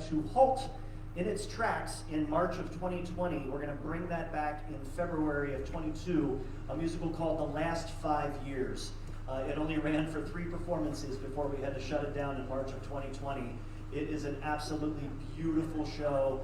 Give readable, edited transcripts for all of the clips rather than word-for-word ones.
to halt in its tracks in March of 2020. We're going to bring that back in February of 22, a musical called The Last 5 Years. It only ran for 3 performances before we had to shut it down in March of 2020. It is an absolutely beautiful show.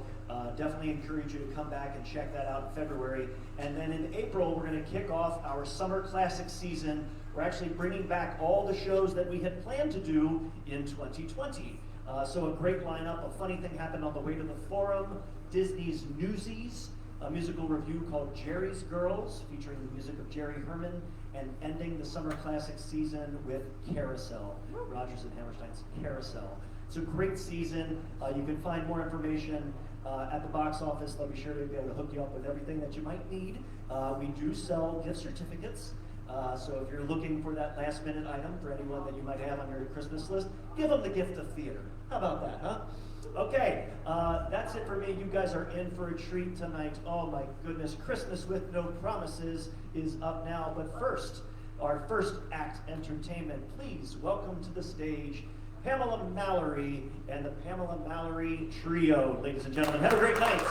Definitely encourage you to come back and check that out in February. And then in April, we're going to kick off our Summer Classic season. We're actually bringing back all the shows that we had planned to do in 2020. So a great lineup. A funny thing happened on the way to the Forum. Disney's Newsies, a musical review called Jerry's Girls, featuring the music of Jerry Herman, and ending the Summer Classic season with Carousel, Rodgers and Hammerstein's Carousel. It's a great season. You can find more information at the box office. They'll be sure to be able to hook you up with everything that you might need. We do sell gift certificates. So if you're looking for that last minute item for anyone that you might have on your Christmas list, give them the gift of theater. How about that, huh? Okay, that's it for me. You guys are in for a treat tonight. Oh my goodness, Christmas with No Promises is up now. But first, our first act entertainment. Please welcome to the stage Pamela Mallory and the Pamela Mallory Trio. Ladies and gentlemen, have a great night.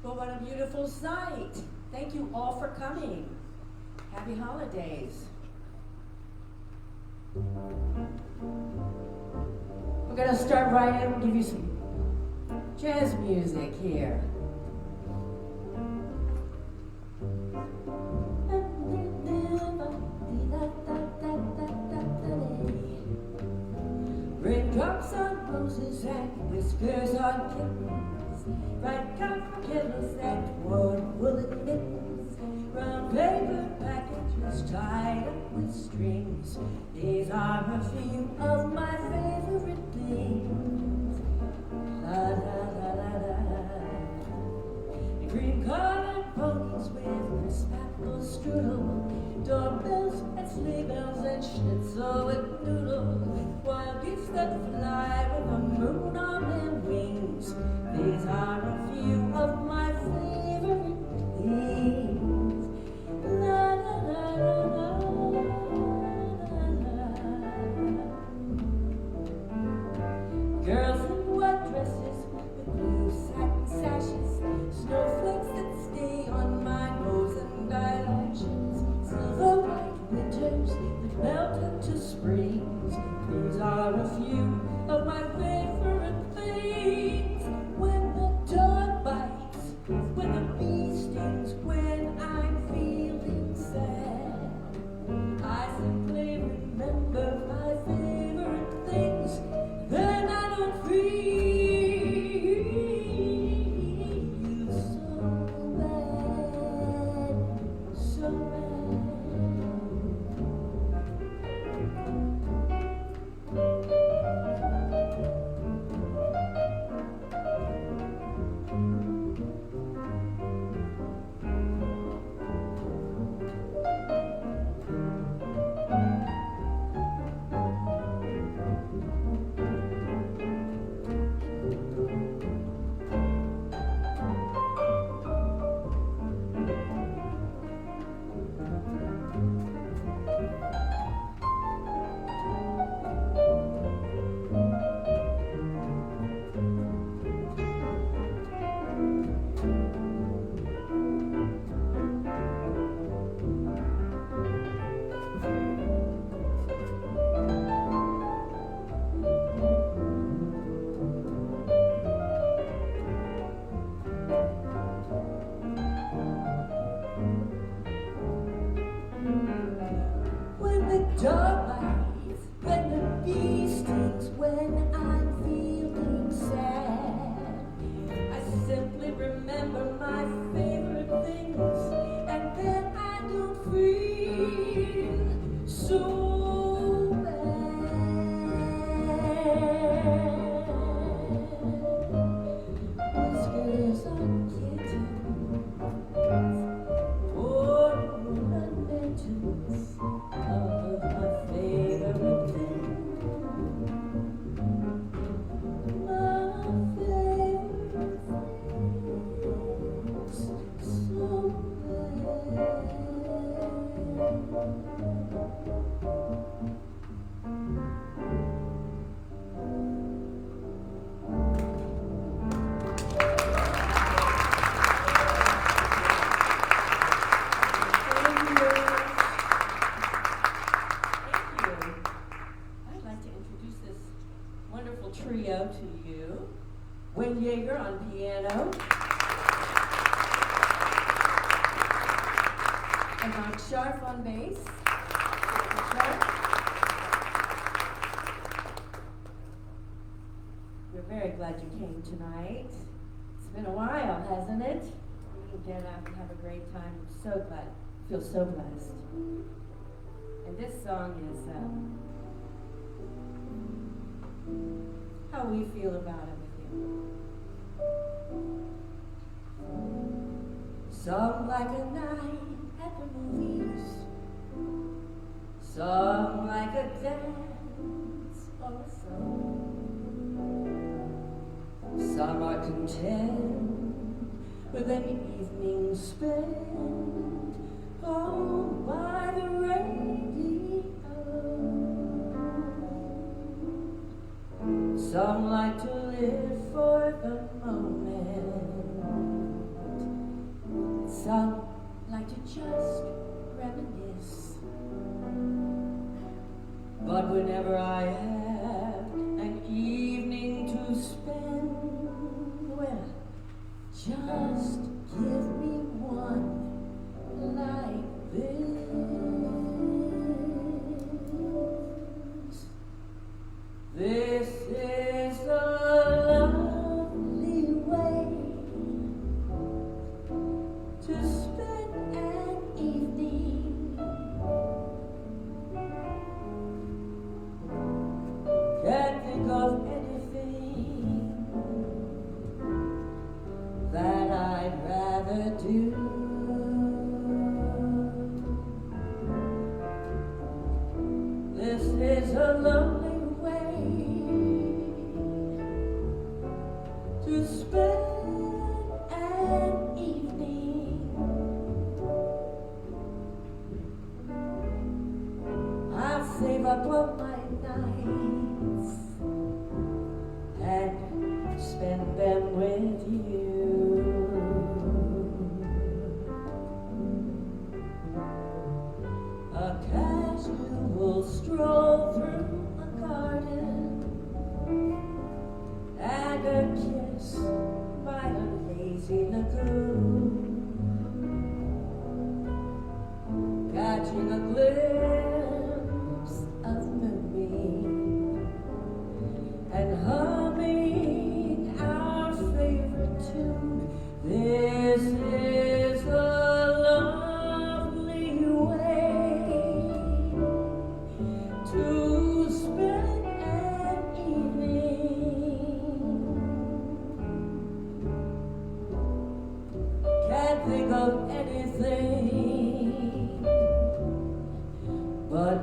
Well, what a beautiful sight. Thank you all for coming. Happy holidays. We're going to start right in and give you some jazz music here. Raindrops on roses and whiskers on kittens, bright copper kettles and warm woolen mittens, round paper packages tied up with strings. These are a few of my favorite things. La la la la la. Green colored ponies with crisp apple strudel, doorbells and sleigh bells and schnitzel with noodle, wild geese that fly with the moon on their wings. These are a few of my favorite things. La la la la la la la. Girls in white dresses with blue satin sashes, snowflakes that stay on my nose and eyelashes, silver white winters that melt into springs. These are a few of my favorite things. When the dog bites, when the bee stings, when I'm feeling sad, I simply remember my favorite things. Then I don't feel so bad, so bad. When the dog bites, when the bee stings, when I'm feeling sad, I simply remember my favorite things, and then I don't feel so bad. Whiskers on kittens, or mittens of my Trio to you. Wayne Yeager on piano. And Mark Sharp on bass. We're very glad you came tonight. It's been a while, hasn't it? We can get out and have a great time. I'm so glad. I feel so blessed. And this song is how we feel about it with you. Some like a night at the movies, some like a dance or a song. Some are content with an evening spent home by the radio. Some like to live for the moment. Some like to just reminisce. But whenever I have an evening to spend, well, just give me one like this. This is a lovely way to spend an evening. Can't think of anything that I'd rather do. This is a lovely to spend an evening. I'll save up all my nights and spend them with you. A casual stroll through a garden and a kiss by a lazy lagoon, catching a glimpse of moonbeam and humming our favorite tune. This is a lovely way to spend an evening. Can't think of anything but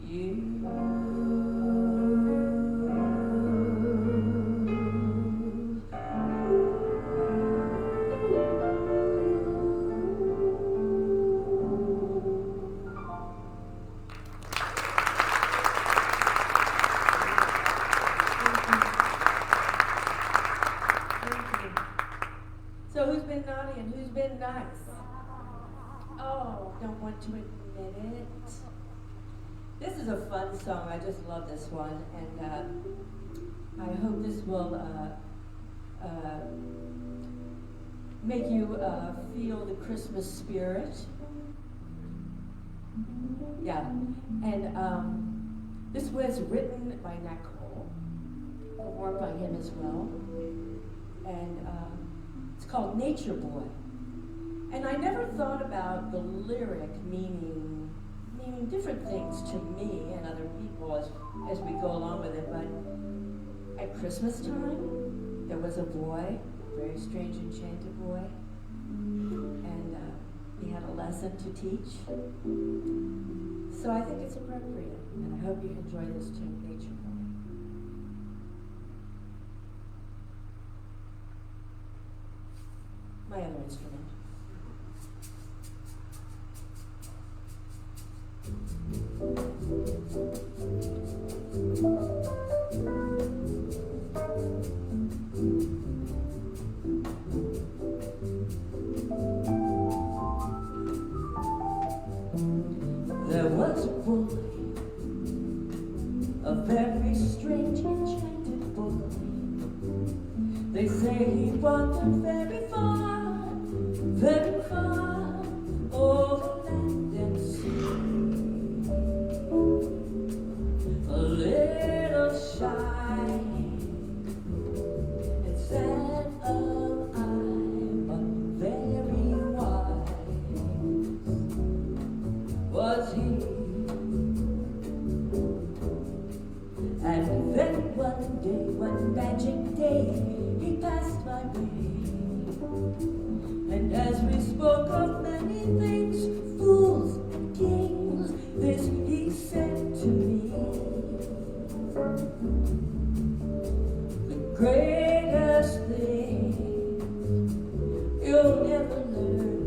So who's been naughty and who's been nice? Oh, don't want to admit it. This is a fun song. I just love this one, and I hope this will make you feel the Christmas spirit. Yeah, and this was written by Nat Cole, performed by him as well, and it's called Nature Boy. And I never thought about the lyric meaning different things to me and other people as we go along with it, but at Christmas time, there was a boy, a very strange, enchanted boy, and he had a lesson to teach. So I think it's appropriate, and I hope you enjoy this tune, Nature Boy. My other instrument. There was a boy, a very strange, enchanted boy. They say he wandered very far over land and sea. A little shy and sad of eye, but very wise was he. And then one magic day, he passed my way. And as we spoke of many things, fools and kings, this he said to me: the greatest thing you'll ever learn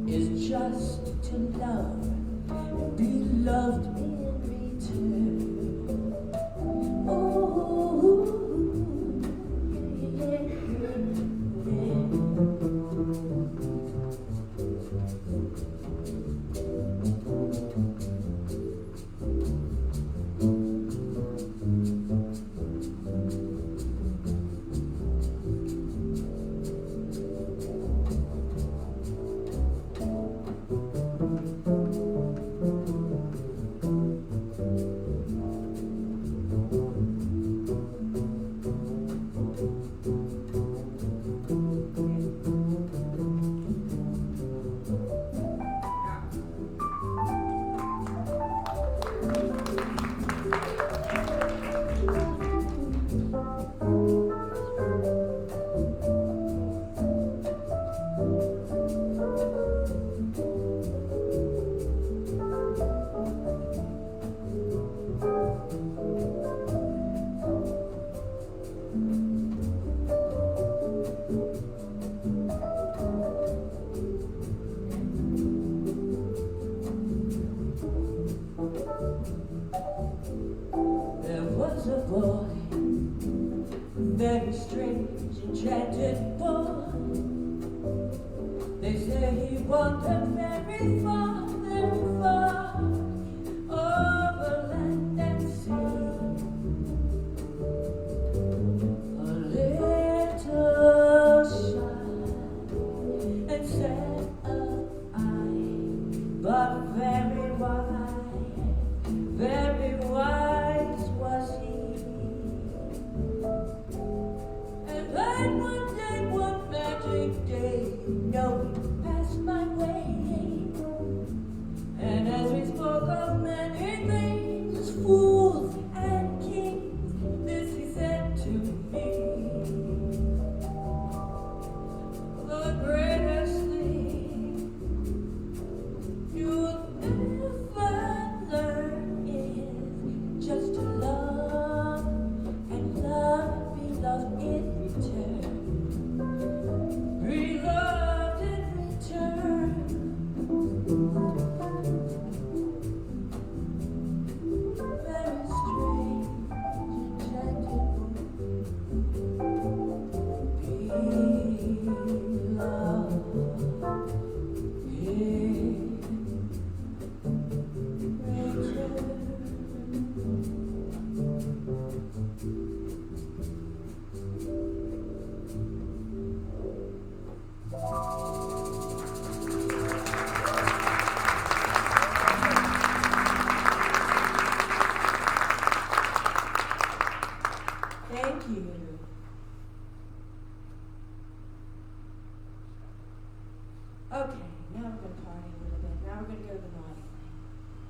is just to love and be loved in return. A boy, very strange, enchanted boy. They say he wandered very far over land and sea. A little shy and sad of eye, but very wise was he. And then one day Thank you. Okay, now we're going to party a little bit. Now we're going to go to the naughty thing.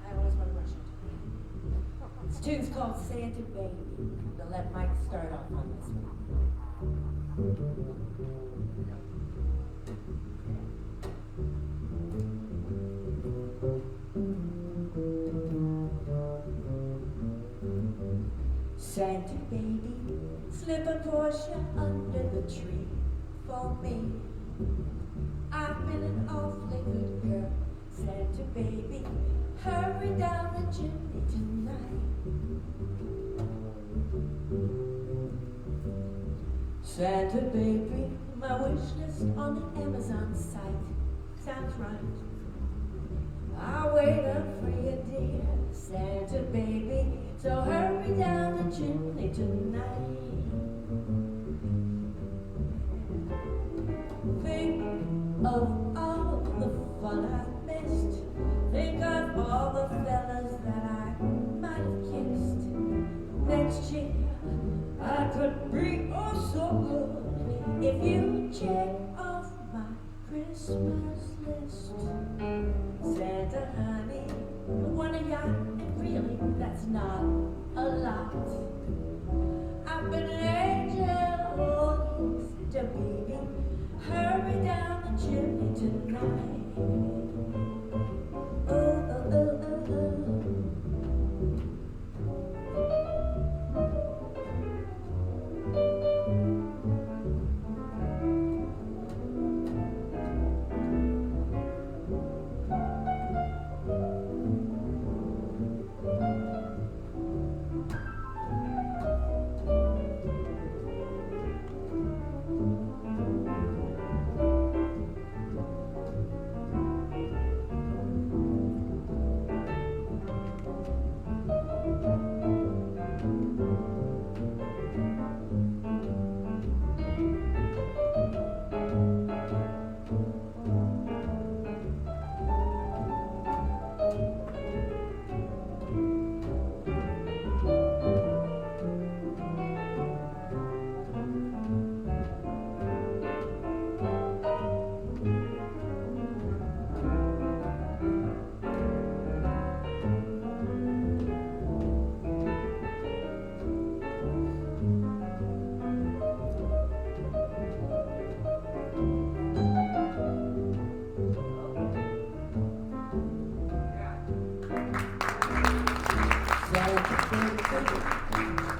I always want to rush into it. This tune's called Santa Baby. I'll let Mike start off on this one. Santa baby, slip a portion under the tree for me. I've been an awfully good girl. Santa baby, hurry down the chimney tonight. Santa baby, my wish list on the Amazon site sounds right. I'll wait up for you, dear Santa baby, so hurry down the chimney tonight. Think of all the fun I've missed. Think of all the fellas that I might have kissed. Next year I could be oh so good if you check off my Christmas list. Santa honey, want a yacht, and really that's not a lot. I've been an angel, oh Santa baby, hurry down the chimney tonight. Oh, oh, oh, oh, oh.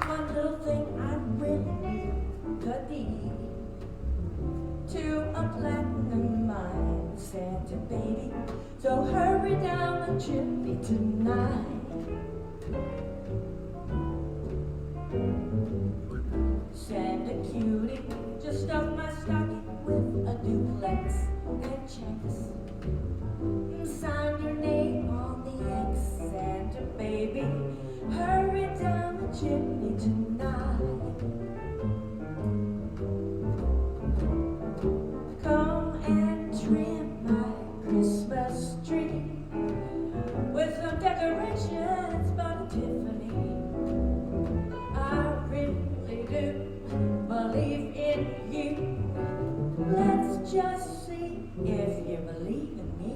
One little thing I really could need to a platinum mine, Santa baby. So hurry down the chimney tonight. Santa cutie, just stuff my stocking with a duplex and checks. Sign your name on the X, Santa baby. Hurry down the chimney tonight. Come and trim my Christmas tree with some decorations by Tiffany. I really do believe in you. Let's just see if you believe in me.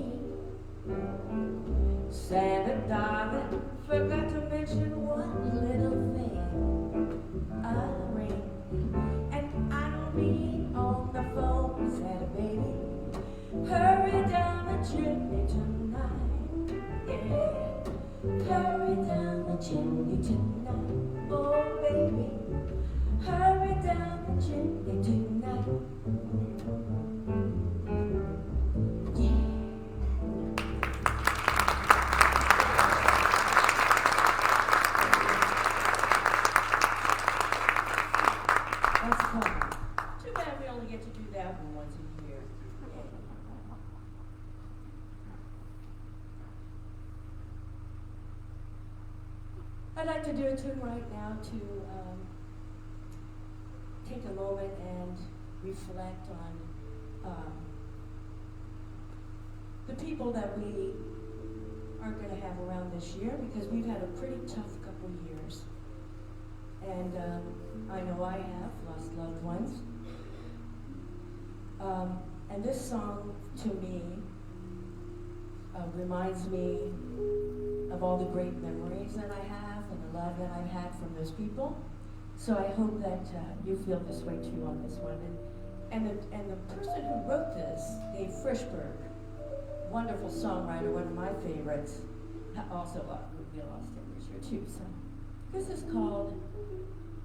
Santa darling, forgot to mention one little thing. A ring, and I don't mean on the phone, Santa baby. Hurry down the chimney tonight, yeah. Hurry down the chimney tonight, oh baby. Hurry down the chimney tonight. Too bad we only get to do that one once a year. I'd like to do a tune right now to take a moment and reflect on the people that we are going to have around this year, because we've had a pretty tough couple years. And I know I have lost loved ones. And this song, to me, reminds me of all the great memories that I have and the love that I've had from those people. So I hope that you feel this way too on this one. And the person who wrote this, Dave Frischberg, wonderful songwriter, one of my favorites, also we lost him this year too. So this is called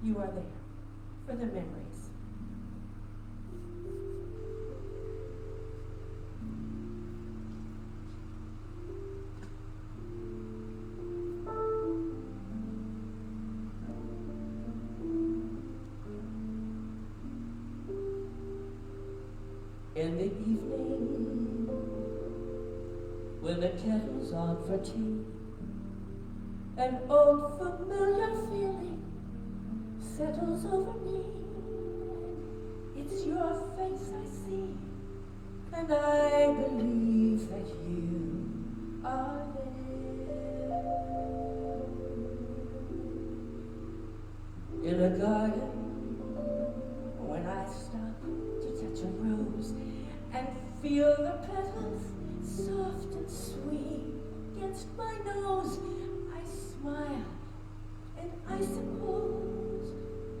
You Are There, for the memories. In the evening, when the kettle's on for tea, an old familiar feeling settles over me. It's your face I see, and I believe that you are there. In a garden, when I stop to touch a rose and feel the petals soft and sweet against my nose, I smile, and I suppose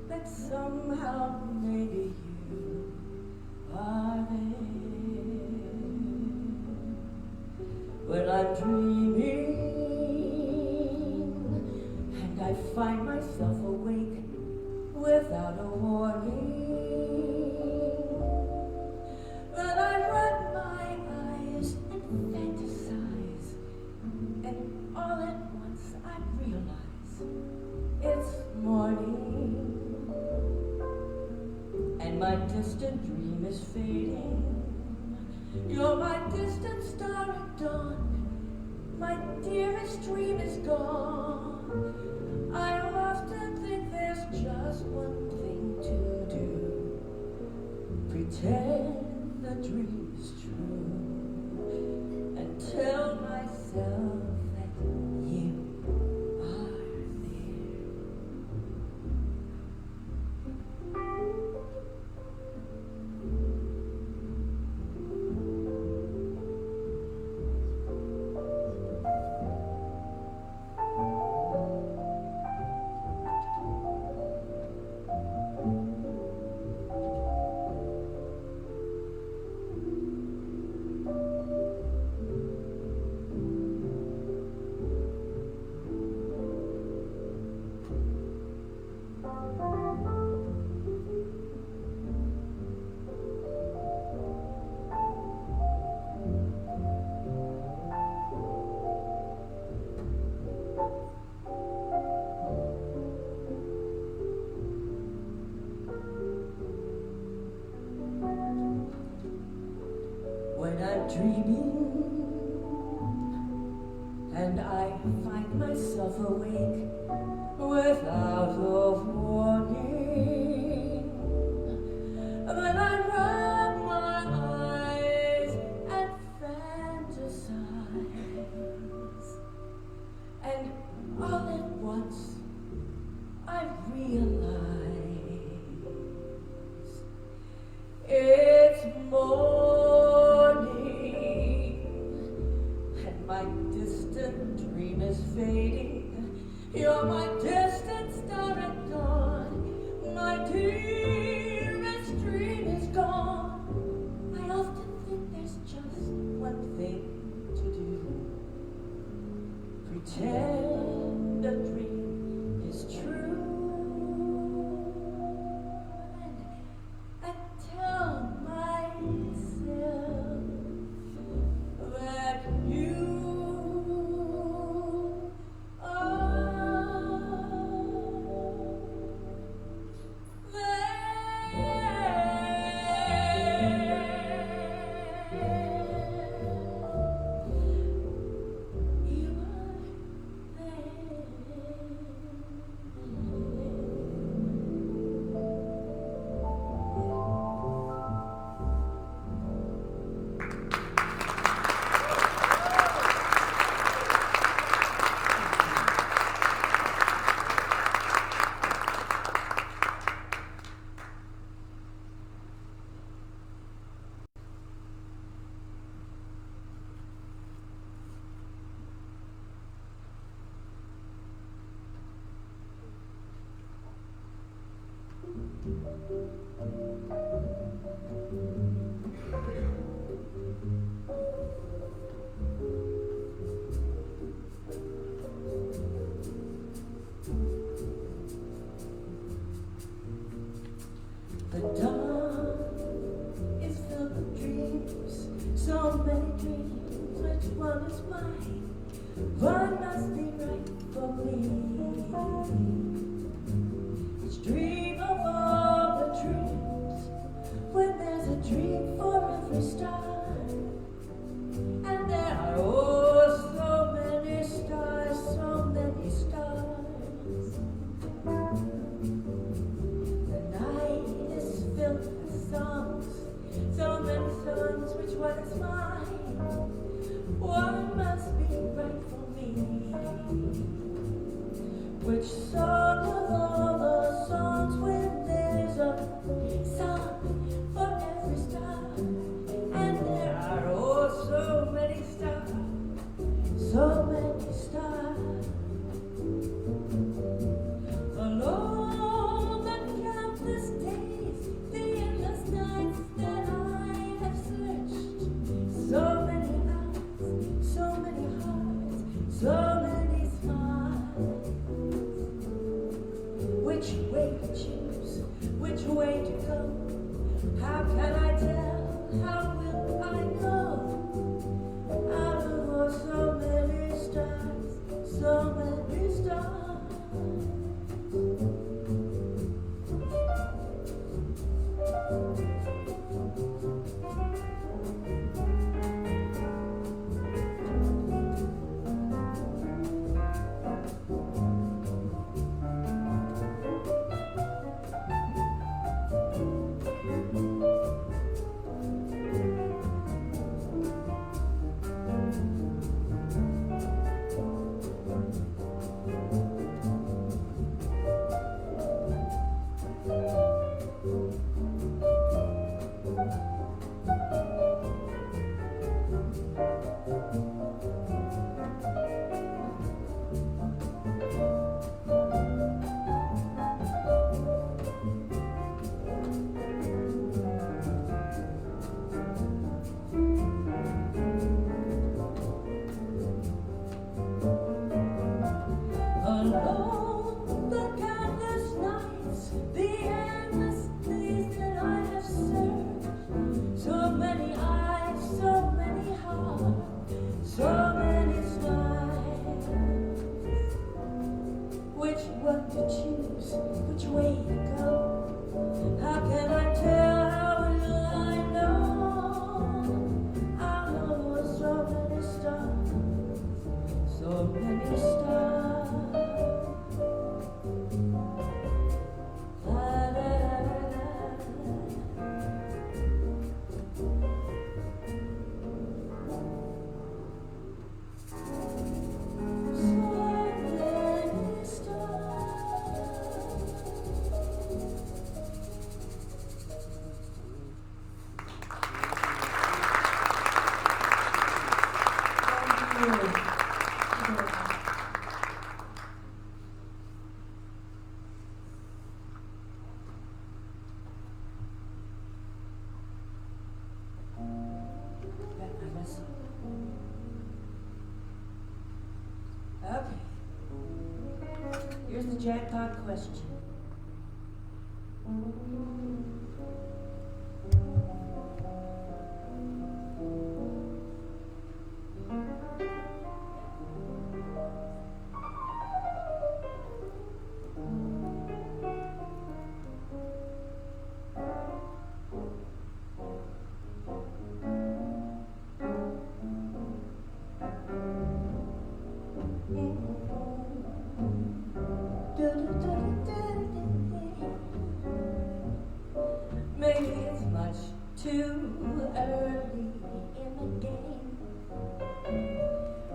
that somehow maybe you are there. When I'm dreaming and I find myself awake without a warning, then I rub my eyes and fantasize, and all at once I realize it's morning, and my distant dream is fading. You're my distant star at dawn, my dearest dream is gone. I often think there's just one thing to do: pretend the dream is true, and tell myself that you are there. When I'm dreaming and I find myself awake without a warning, then I rub my eyes and fantasize, and all at once I realize it's morning, and my distant dream is fading. You're my distant star at dawn, my dearest dream is gone. I often think there's just one thing to do: pretend the dream is true, and tell myself that you The dawn is filled with dreams, so many dreams. Which one is mine? One must be right for me. Each dream of all the dreams, when there's a dream for every star, and there are oh so many stars, so many stars. So many songs, which one is mine? One must be right for me. Which song of all the songs, when there's a song for every star, and there are oh so many stars, so many stars. Alone the countless days, the endless nights that I have searched, so many eyes, so many hearts, so many smiles. Which way to choose, which way to go? How can I tell? How will I know? Out of so many stars, so many stars. Alone, the countless nights, the endless days that I have searched, so many eyes, so many hearts, so many smiles. Which one to choose, which way to go? How can I tell? How will I know? I know so many stars, so many stars. Okay. Here's the jackpot question. Maybe it's much too early in the game.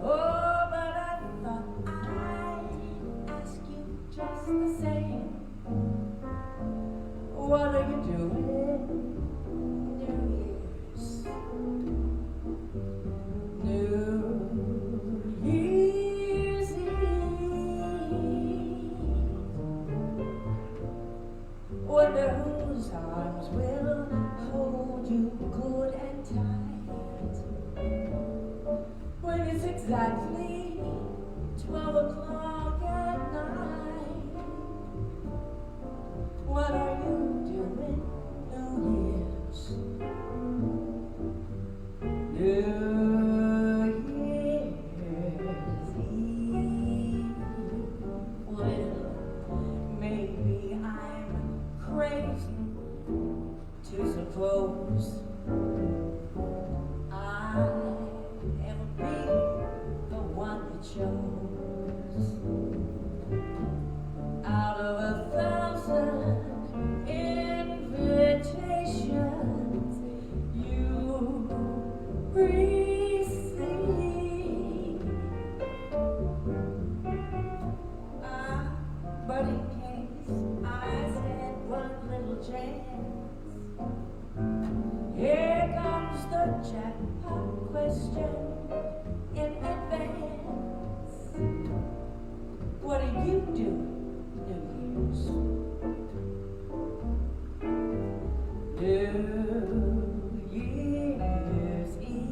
Oh, but I thought I'd ask you just the same. What are you doing? New Year's. New Year's Eve. Wonder who jackpot question in advance. What do you do New Year's? New Year's Eve.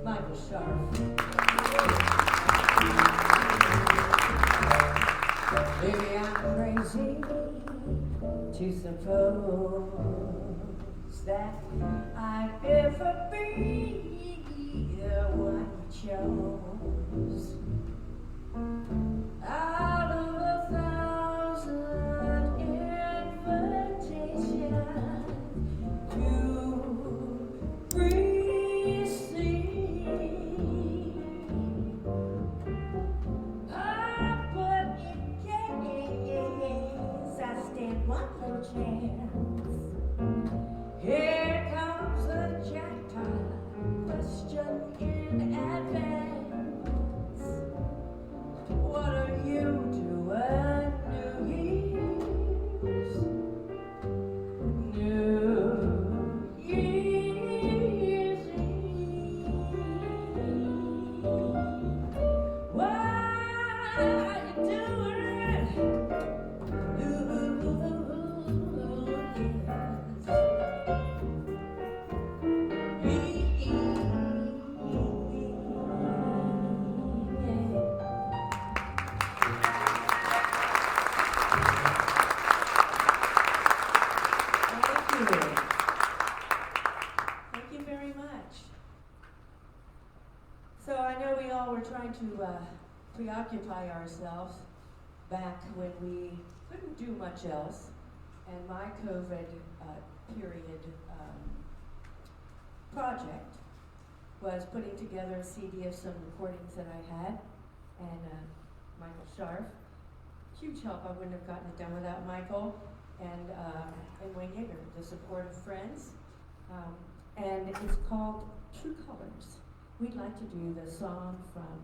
Michael Sharp. Maybe I'm crazy to suppose that I'd ever be the one you chose. Out of 1,000 invitations you receive, but in case I stand one little chance, here comes a jackpot question in advance. What are you doing New Year's? New Year's Eve. What are you doing? New Thank you very much. So I know we all were trying to preoccupy ourselves back when we couldn't do much else, and my COVID period project was putting together a CD of some recordings that I had, and Michael Sharp, huge help. I wouldn't have gotten it done without Michael, and Wayne Yeager, the support of friends. And it's called True Colors. We'd like to do the song from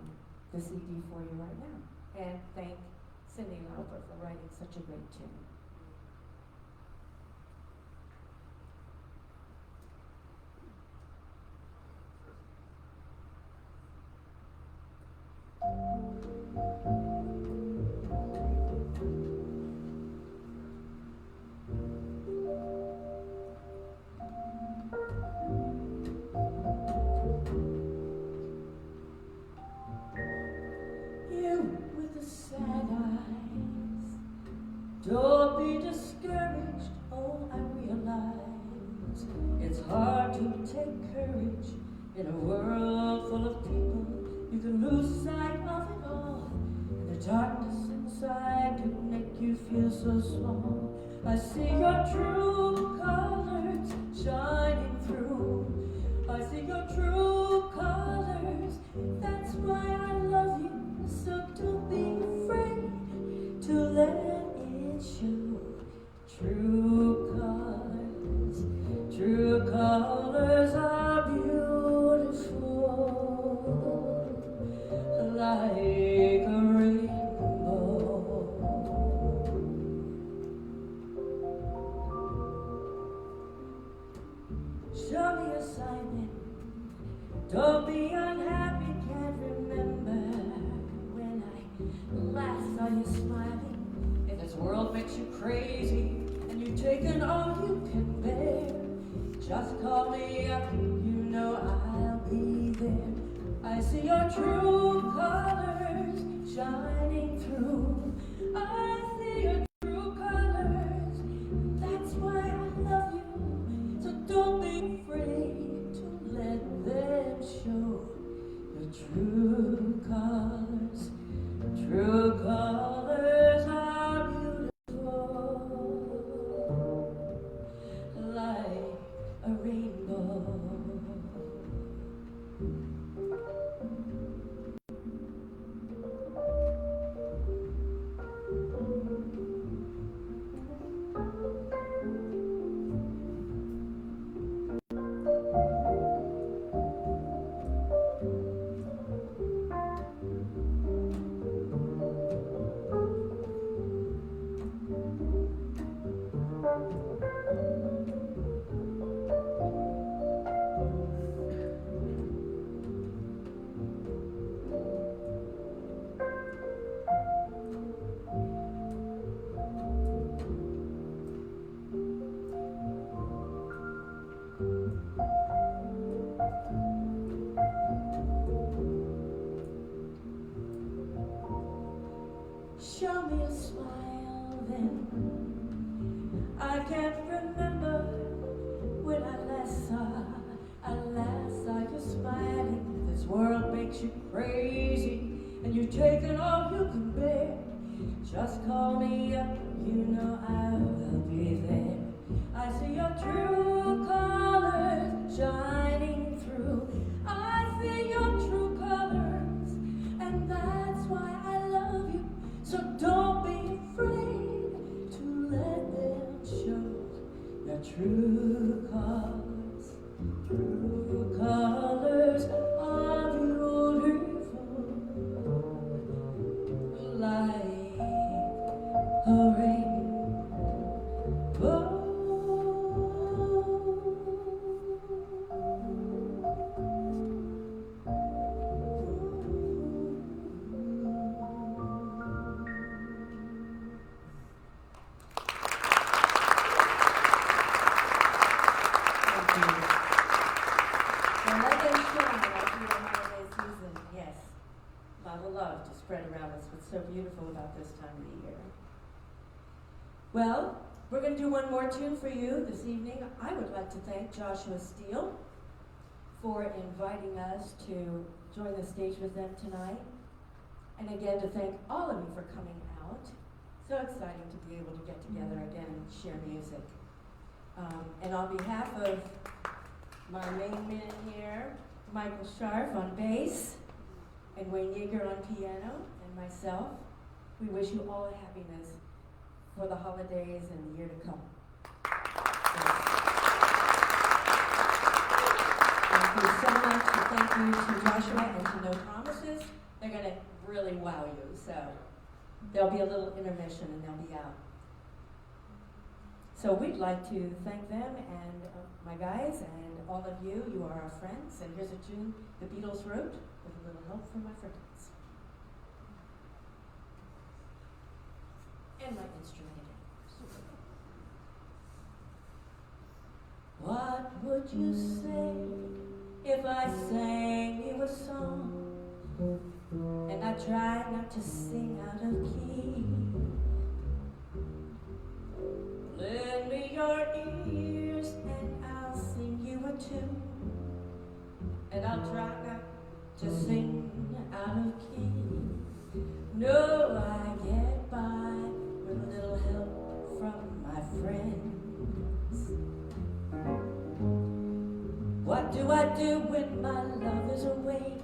the CD for you right now, and thank Cyndi Lauper for writing such a great tune. Don't be discouraged, oh, I realize it's hard to take courage in a world full of people. You can lose sight of it all, and the darkness inside can make you feel so small. I see your true colors shining through. I see your true colors, that's why I love you. So don't be afraid to let it show. True colors are beautiful, like a rainbow. Show me a sign, don't be unhappy, can't remember when I last saw you smiling. If this world makes you crazy and you've taken all you can bear, just call me up, you know I'll be there. I see your true colors, shining through. I see your true colors. That's why I love you. So don't be afraid to let them show your true colors. True colors are beautiful, like a rainbow. Show me a smile then. I can't remember when I last saw you smiling. This world makes you crazy and you've taken all you can bear. Just call me up, you know I will be there. I see your true colors shining through. I see your true colors, and that's why I love you. So don't be afraid to let them show your true colors. True colors are beautiful, like a rainbow. Love to spread around us. What's so beautiful about this time of the year? Well, we're going to do one more tune for you this evening. I would like to thank Joshua Steele for inviting us to join the stage with them tonight. And again, to thank all of you for coming out. So exciting to be able to get together again and share music. And on behalf of my main men here, Michael Scharf on bass, and Wayne Yeager on piano, and myself, we wish you all happiness for the holidays and the year to come. Thank you so much, and thank you to Joshua and to No Promises. They're going to really wow you, so there'll be a little intermission and they'll be out. So we'd like to thank them and my guys and all of you. You are our friends, and here's a tune the Beatles wrote with a little help from my friends. And my instrument again. What would you say if I sang you a song and I tried not to sing out of key? Lend me your ears and I'll sing you a tune, and I'll try not to sing out of key. No, I get by with a little help from my friends. What do I do when my love is away?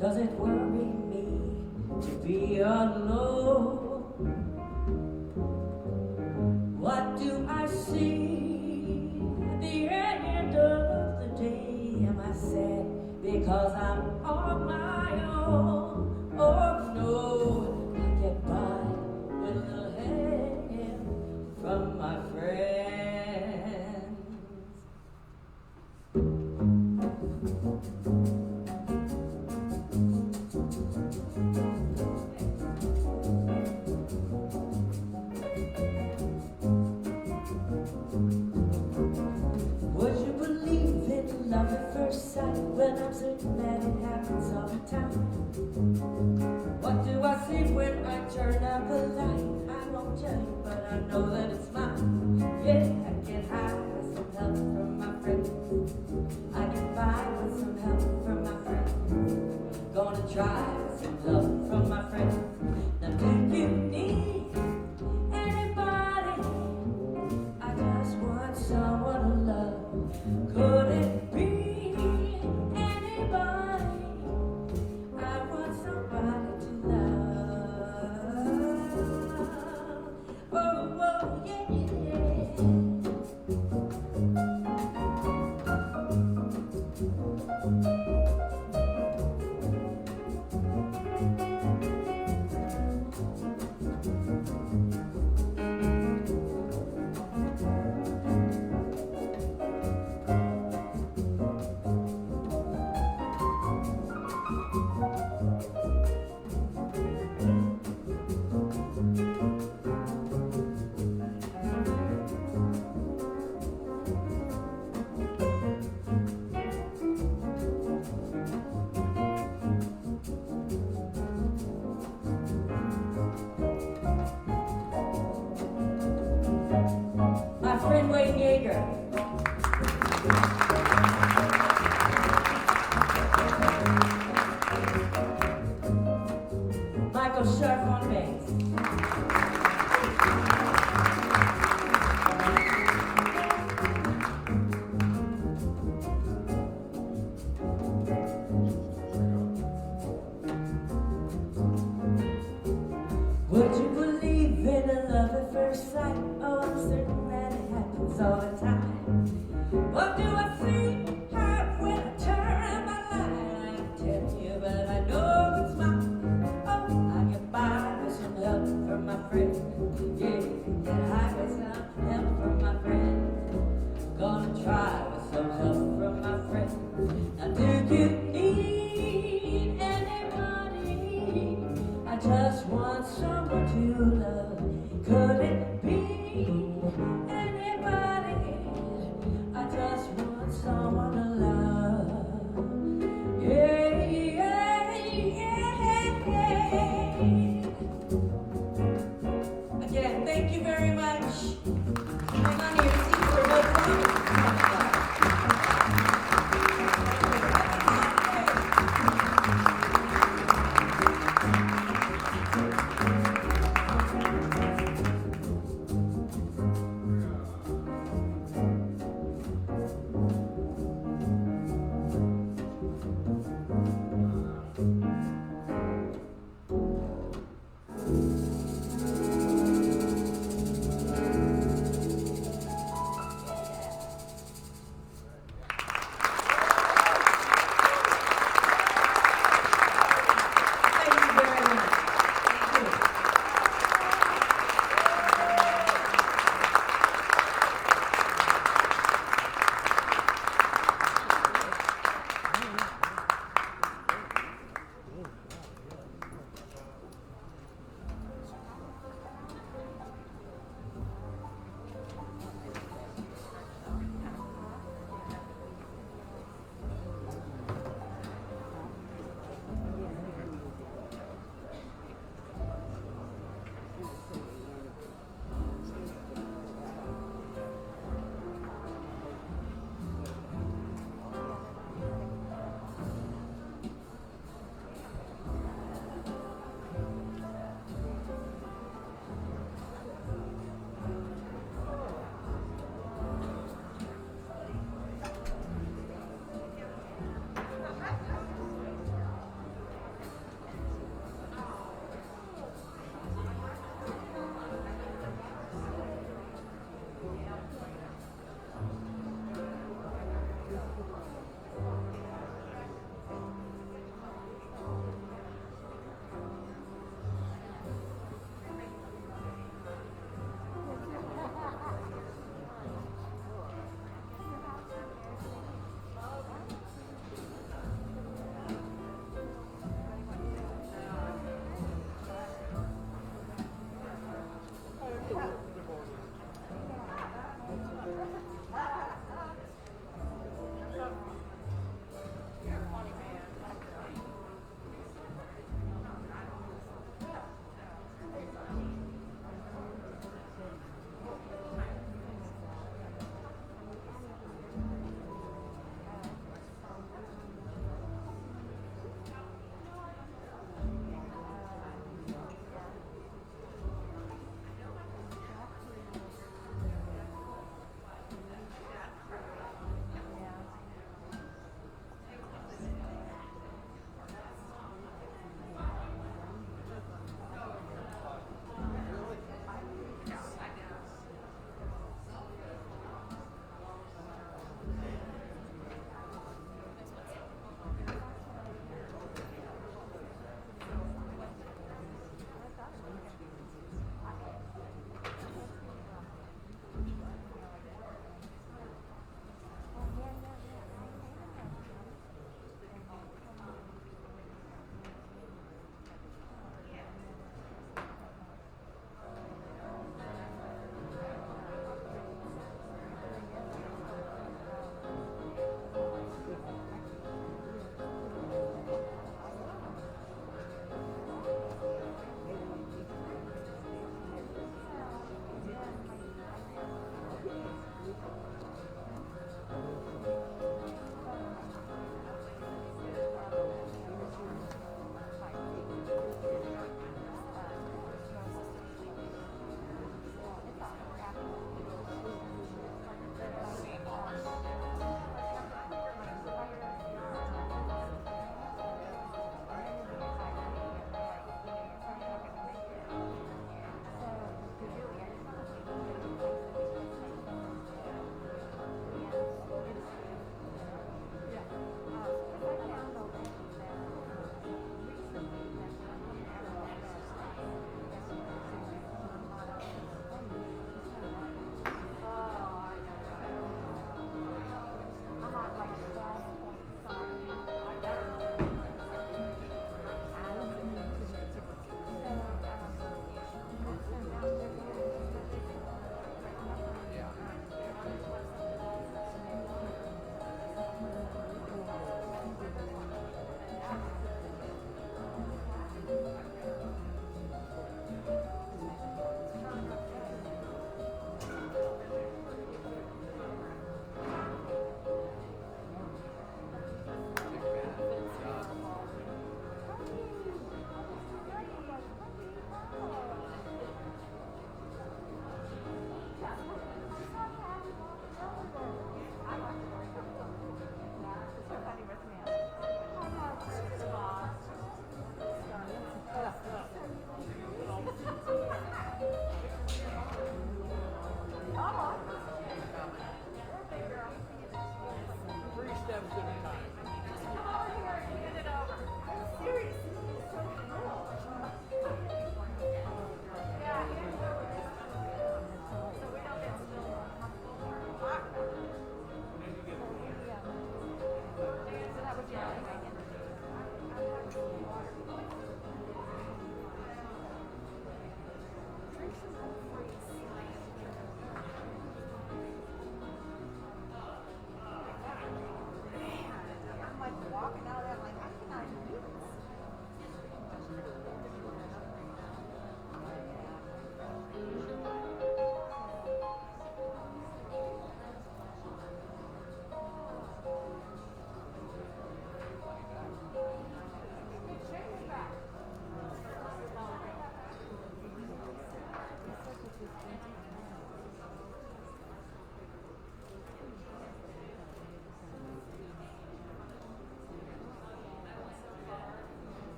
Does it worry me to be alone? What do I see at the end of the day? Am I sad because I'm on my own? Oh no, I get by with a little help from my friends. tell you, but I know that it's mine. Yeah, I get high with some help from my friends. I get by with some help from my friends. Gonna try with some help from my friends. Now do you need anybody? I just want someone to love. Could it be anybody? I want somebody to love. Oh, oh, yeah, yeah. My friend Wayne Yeager. Michael Sharp on bass. Would you believe in a love at first sight? Oh, I'm certain that it happens all the time. What do I see when I turn my light? I can tell you, but I know it's mine. Oh, I get by with some help from my friend. Yeah, get high with some help from my friend. Gonna try with some help from my friend. Now, do you need anybody? I just want someone to love. Could it be anybody? I just want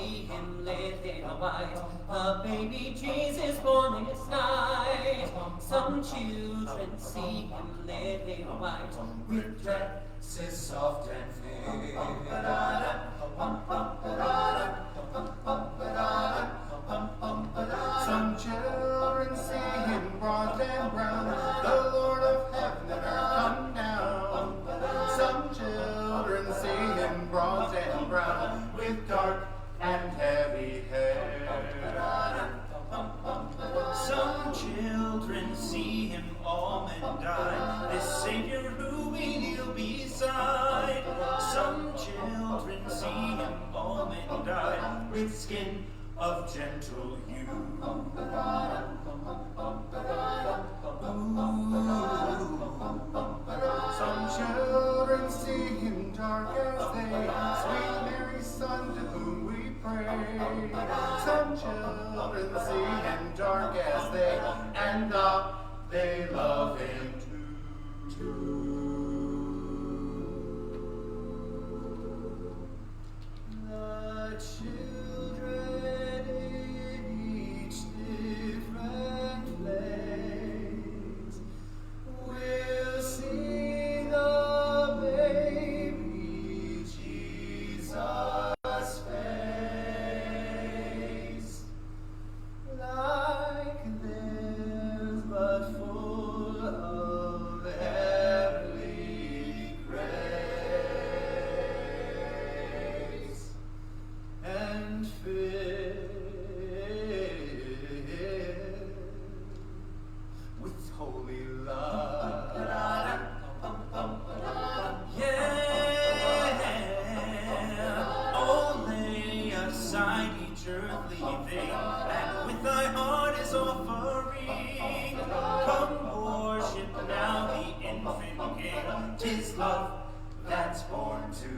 see him little white. The baby Jesus born this night. Some children see him little white with dresses soft and fair. Some children see him broad and brown, the Lord of heaven and earth come down. Some children see him broad and brown, with dark and heavy hair. Some children see him almond eyed, this Savior who we kneel beside. Some children see him almond eyed, with skin of gentle hue. Some children see him dark as day, sweet Mary's Son to whom we pray. Some children see him dark as they, and they love him too. The children in each different place will see the baby Jesus' face, like theirs, but full of heavenly grace and filled with holy love. Yeah, oh, lay aside each earthly thing, and with thy heart is offering, come worship now the infant King. 'Tis love that's born to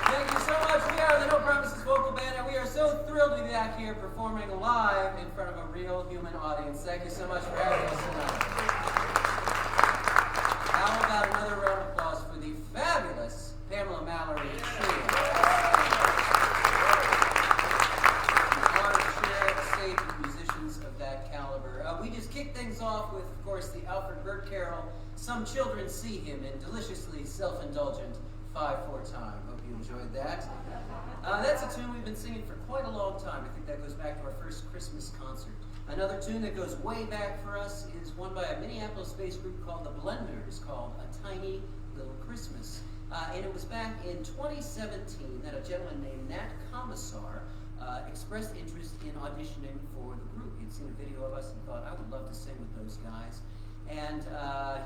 Thank you so much. We are the No Promises Vocal Band, and we are so thrilled to be back here performing live in front of a real human audience. Thank you so much for having us tonight. How about another round of applause for the fabulous Pamela Mallory Trio? We are to share a stage with musicians of that caliber. We just kicked things off with, of course, the Alfred Burt Carroll, Some Children See Him, in deliciously self-indulgent 5/4 time. Hope you enjoyed that. That's a tune we've been singing for quite a long time. I think that goes back to our first Christmas concert. Another tune that goes way back for us is one by a Minneapolis-based group called the Blenders, called A Tiny Little Christmas. And it was back in 2017 that a gentleman named Nat Commissar expressed interest in auditioning for the group. He'd seen a video of us and thought, I would love to sing with those guys. And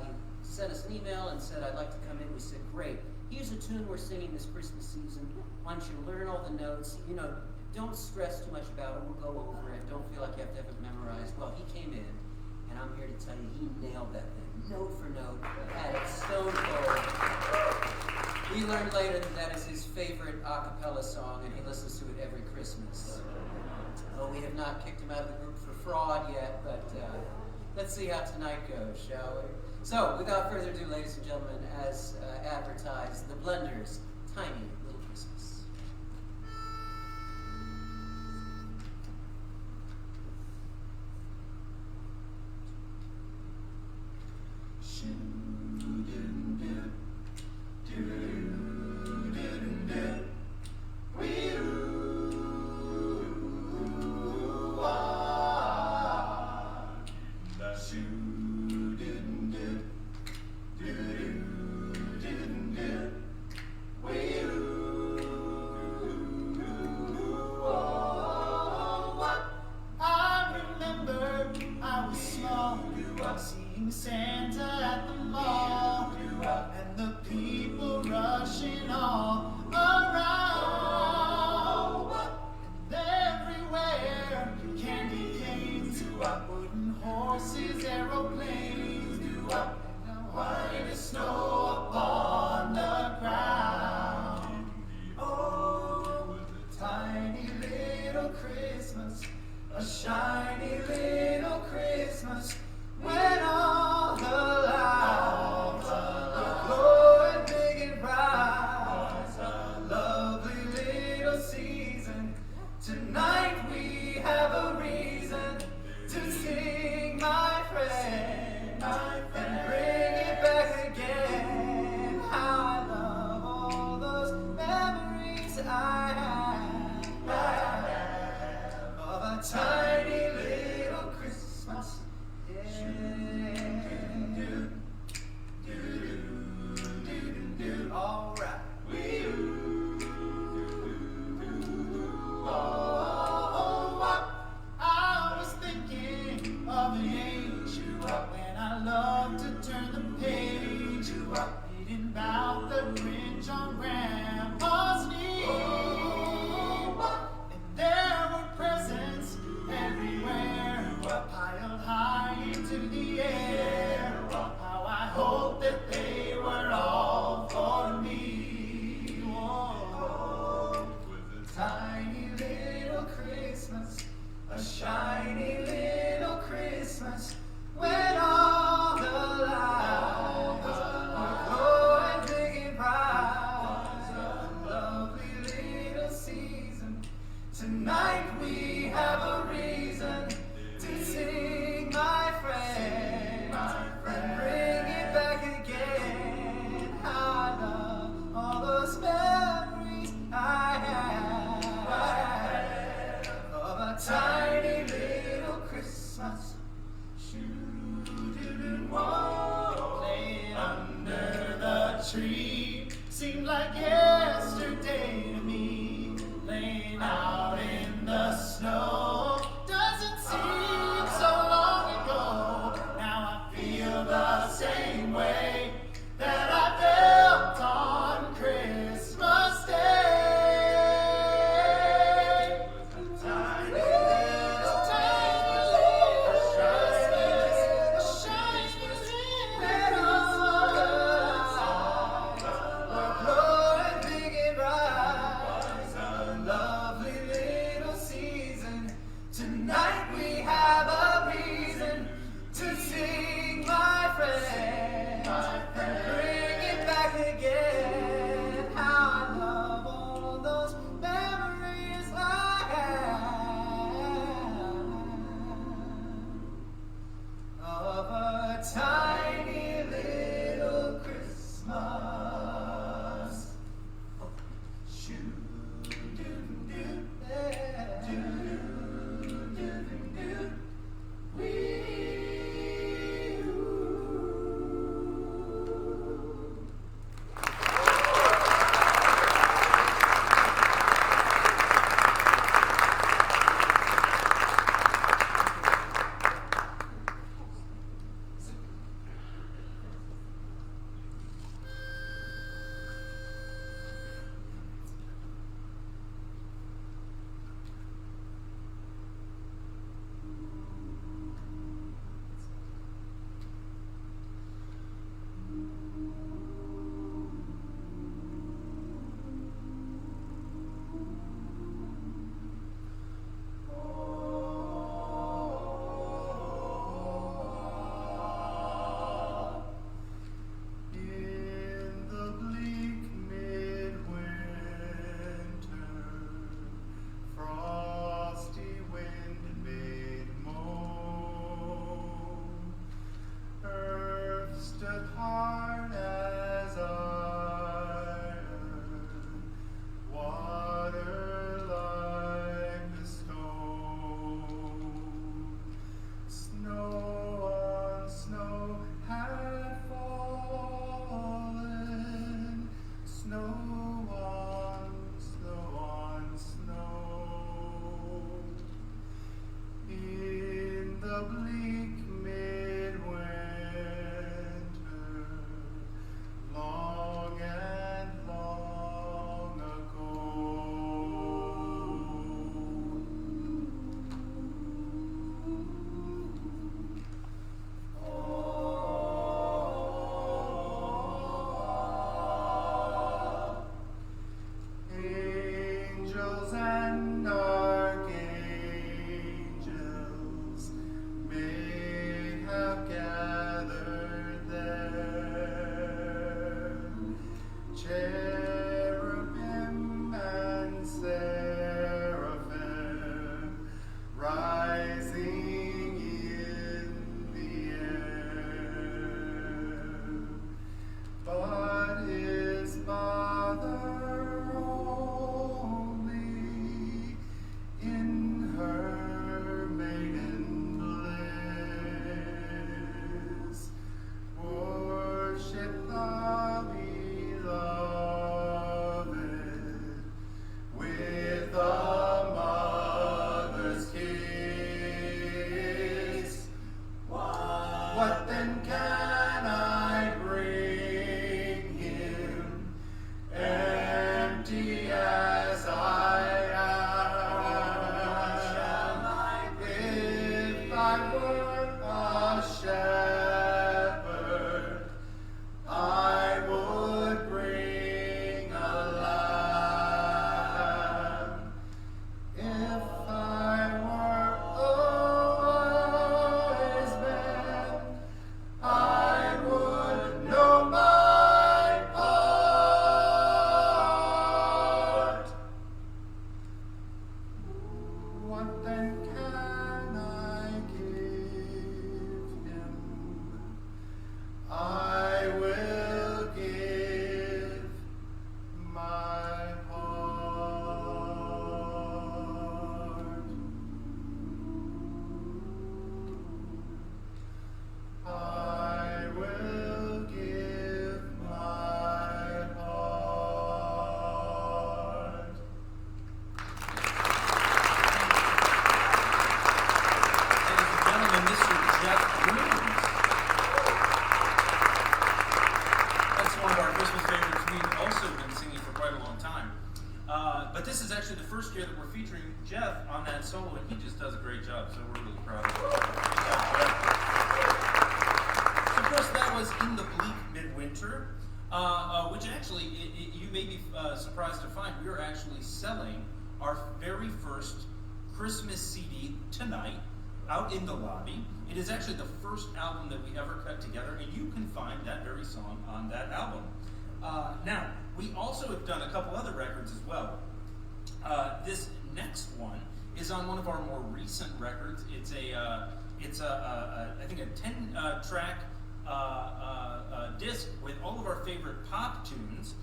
he sent us an email and said, I'd like to come in. We said, great. Here's a tune we're singing this Christmas season. Why don't you learn all the notes? You know, don't stress too much about it. We'll go over it. Don't feel like you have to have it memorized. Well, he came in, and I'm here to tell you he nailed that thing, note for note, had it stone cold. We learned later that is his favorite a cappella song, and he listens to it every Christmas. Well, we have not kicked him out of the group for fraud yet, but let's see how tonight goes, shall we? So, without further ado, ladies and gentlemen, as advertised, the Blenders, Tiny Little Christmas. Seeing Santa at the mall, and the people rushing all around. And everywhere, candy canes, wooden horses, aeroplanes, and white as snow upon the ground. Oh, tiny little Christmas, a shiny little Christmas, when all the lights are glowing big and bright. A lovely little season. Tonight we have a reason to sing, my friend, and bring it back again. How I love all those memories I have of a tiny little Christmas. All right. I was thinking of the age you up when I love to turn the page you up, reading about the Grinch on Grandpa's knee. And there were presents everywhere, piled high into the air. How I hope that they were all for me. Whoa. Tiny little Christmas, a shiny little Christmas, when all the lights are glowing big and bright. A lovely little season. Tonight we have a reason to sing, my friend, and bring it back again. How I love all those memories I have of a tiny little Christmas. Playing under the tree seemed like yesterday to me. Laying out in the snow doesn't seem so long ago. Now I feel the same way that I felt on Christmas Day. Tiny little what then can I give him? I will give my heart. I will give my heart. Ladies and gentlemen, Mr. Jeff Williams. That's one of our Christmas favorites we've also been singing for quite a long time. But this is actually the first year that we're featuring Jeff on that solo, and he just does a great job, so we're really proud of him. Great job, Jeff. So of course, that was In the Bleak Midwinter, which actually, you may be surprised to find, we are actually selling our very first Christmas CD tonight out in the lobby. It is actually the first album that we ever cut together, and you can find that very song on that album. Now, we also have done a couple other records as well. This next one is on one of our more recent records. It's I think a 10-track disc with all of our favorite pop tunes.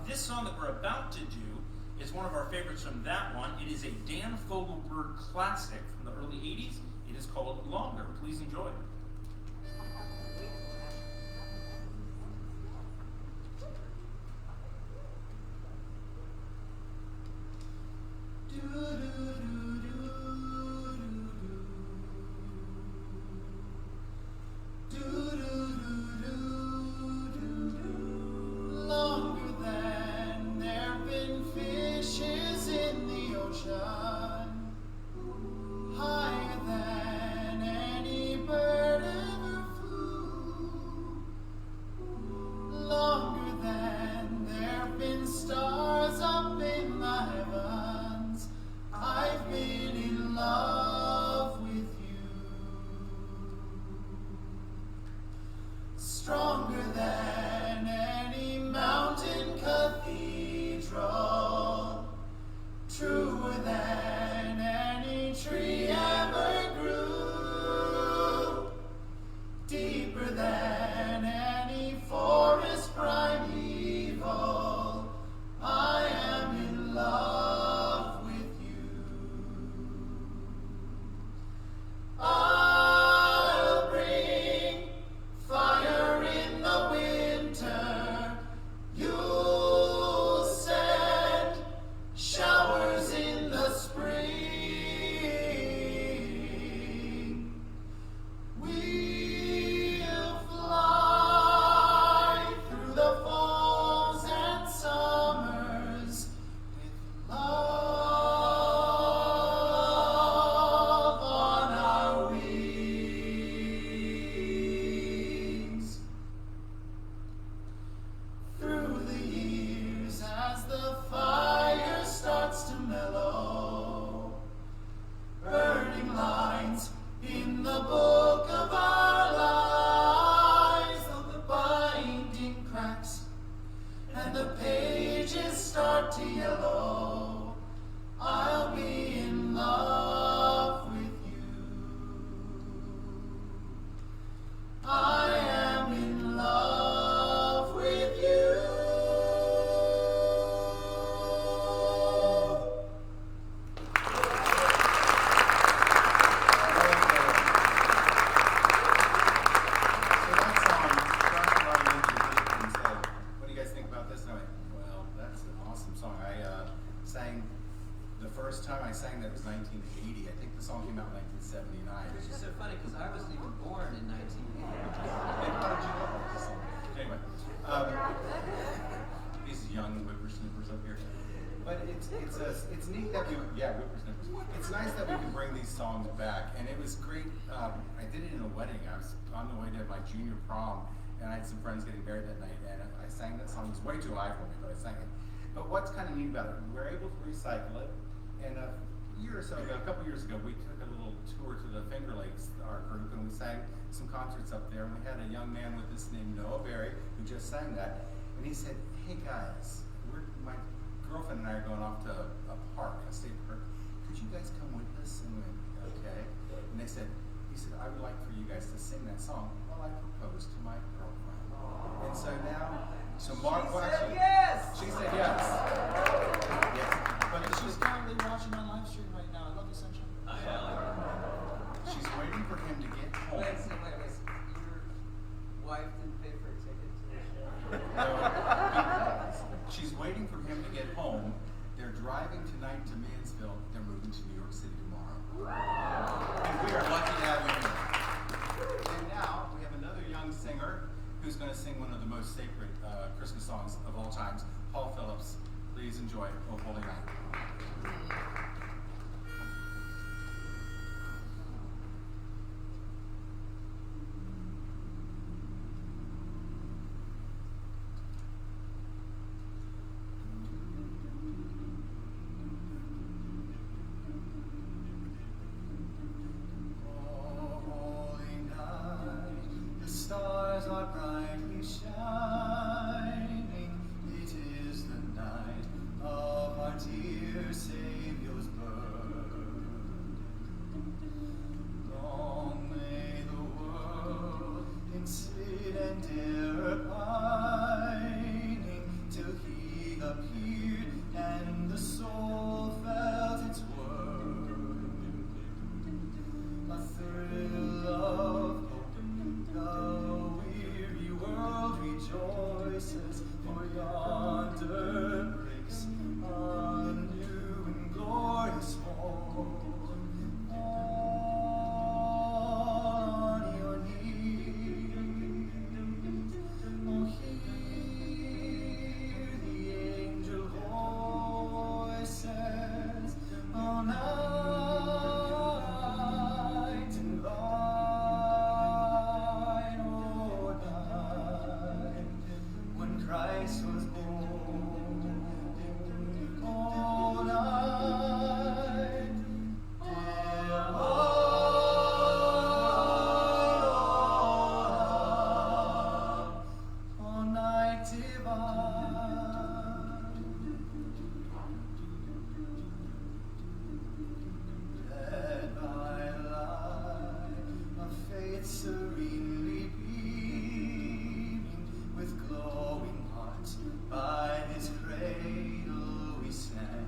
This song that we're about to do is one of our favorites from that one. It is a Dan Fogelberg classic from the early 80s. It is called Longer. Please enjoy. Longer than there've been fishes in the ocean, higher than any bird ever flew, longer than there've been stars up in the heavens. I've been in love with you. Stronger than any mountain cathedral, truer than any tree ever grew, deeper than any forest primeval. I am in love with you. I'll bring fire in the winter. You'll send showers in the spring. We'll fly through the falls and summers with love on our wings. Through the years, as the fire starts to mellow, burning lines in the book of our lives, though the binding cracks and the pages start to yellow, I'll be in love with you. I am in love with you. So that song started a lot of interviews and said, what do you guys think about this? And I went, well, that's an awesome song. I sang, the first time I sang that was 1980. I think the song came out in 1979. Which is so funny because I wasn't even born in 1980. How did you know about this song? Anyway, these young whippersnippers up here. But it's neat that whippersnippers. It's nice that we can bring these songs back, and it was great. I did it in a wedding. I was on the way to my junior prom, and I had some friends getting married that night, and I sang that song. It was way too high for me, but I sang it. But what's kind of neat about it, we're able to recycle it, and a couple years ago, we took a little tour to the Finger Lakes, our group, and we sang some concerts up there, and we had a young man with us named Noah Berry, who just sang that, and he said, hey guys, my girlfriend and I are going off to a park, a state park. Could you guys come with us sing that song, well, I proposed to my girlfriend. And so now, Mark will actually. yes! She said yes. Yes. But She's currently watching on live stream right now. I love you, Sunshine. she's waiting for him to get home. Wait. Your wife didn't pay for a ticket to the show? No, she's waiting for him to get home. They're driving tonight to Mansfield. They're moving to New York City tomorrow. And we are lucky to have you here. And now we have another young singer who's going to sing one of the most sacred Christmas songs of all times, Paul Phillips. Please enjoy O Holy Night. Stars are brightly shining. It is the night of our dear Savior's birth. Long may the world in sin and error pining, till He appeared and the soul felt its worth. A thrill of the weary world rejoices, for yonder breaks a new and glorious morn. On your knees, oh, hear the angel voices, oh, night and light, oh, night, when Christ was born, oh, night, divine, oh, night divine. Led by light of faith serenely beaming, with glowing hearts by His cradle we stand.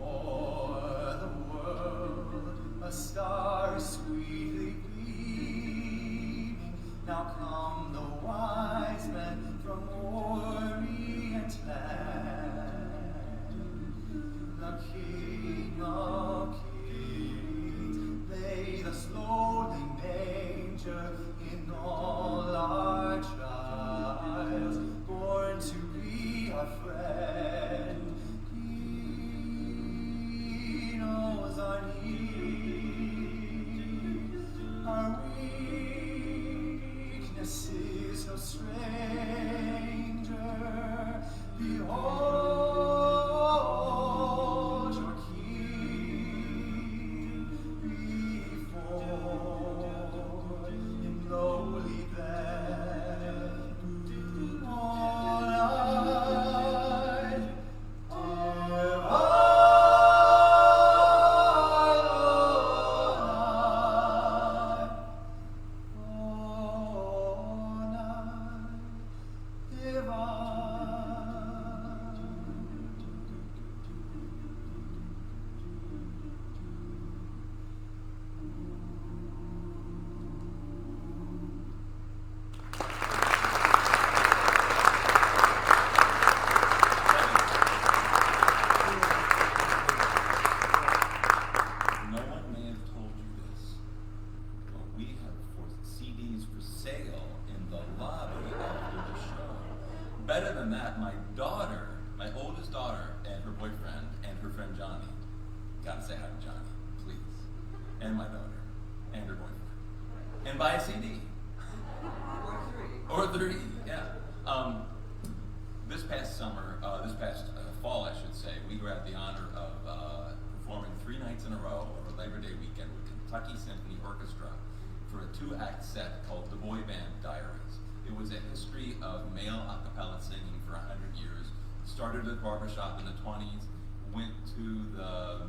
O'er the world a star is sweetly gleaming. Now come the wise men from Orient land. The King of Kings laid a lowly manger in all our trials, born to be our friend. He knows our need, our weakness is no stranger. Behold your King before in lowly bed. All night, No one may have told you this, but we have CDs for sale in the lobby after the show. Better than that, my daughter, my oldest daughter, and her boyfriend, and her friend Johnny, gotta say hi to Johnny, please, and my daughter, and her boyfriend, and buy a CD. Or three, yeah. This past summer, fall, I should say, we had the honor of performing 3 nights in a row over Labor Day weekend with Kentucky Symphony Orchestra for a 2-act set called The Boy Band Diaries. It was a history of male a cappella singing for 100 years. Started at barbershop in the 20s, went to the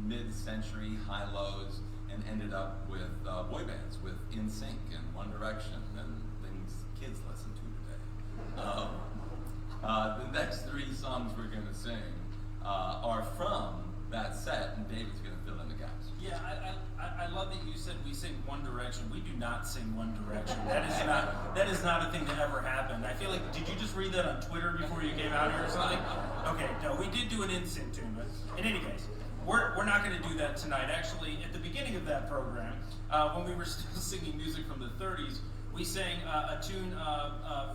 mid-century high lows, and ended up with boy bands, with NSYNC and One Direction and things kids listen to today. The next three songs we're going to sing are from that set, and David's going to fill in the gaps. Yeah, I love that you said we sing One Direction. We do not sing One Direction. That is not a thing that ever happened. I feel like, did you just read that on Twitter before you came out here or something? Okay, no, we did do an NSYNC tune, but in any case, we're not going to do that tonight. Actually, at the beginning of that program, when we were still singing music from the 30s, we sang a tune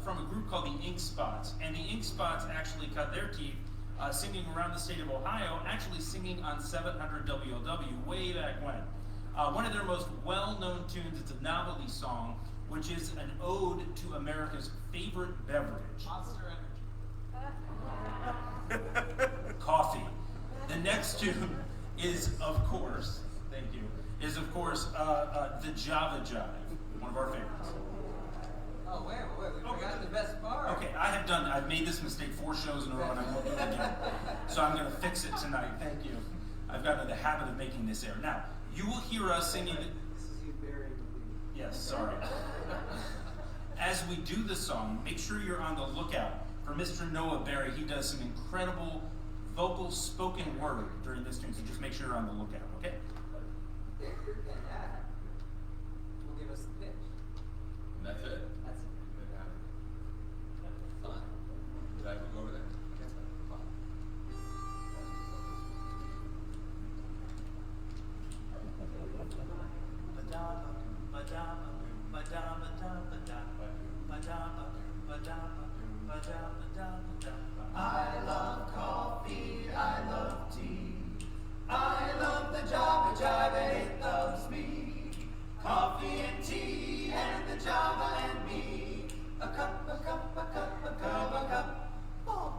from a group called the Ink Spots, and the Ink Spots actually cut their teeth singing around the state of Ohio, actually singing on 700 WLW way back when. One of their most well-known tunes, it's a novelty song, which is an ode to America's favorite beverage. Monster Energy. Coffee. The next tune is, of course, the Java Jive, one of our favorites. Oh, wait, we forgot the best part. Okay, I've made this mistake 4 shows in a row and I won't do it again. So I'm going to fix it tonight, thank you. I've gotten into the habit of making this air. Now, you will hear us singing. This is you burying the lead. Yes, sorry. As we do the song, make sure you're on the lookout for Mr. Noah Berry. He does some incredible vocal spoken word during this tune, so just make sure you're on the lookout, okay? And that will give us the pitch. And that's it. That's it. Fine. Did I go over there? Fine. I love coffee, I love tea. I love the Java Jive and it loves me. Coffee and tea and the Java and me. A cup, a cup, a cup, a cup, a cup. Oh.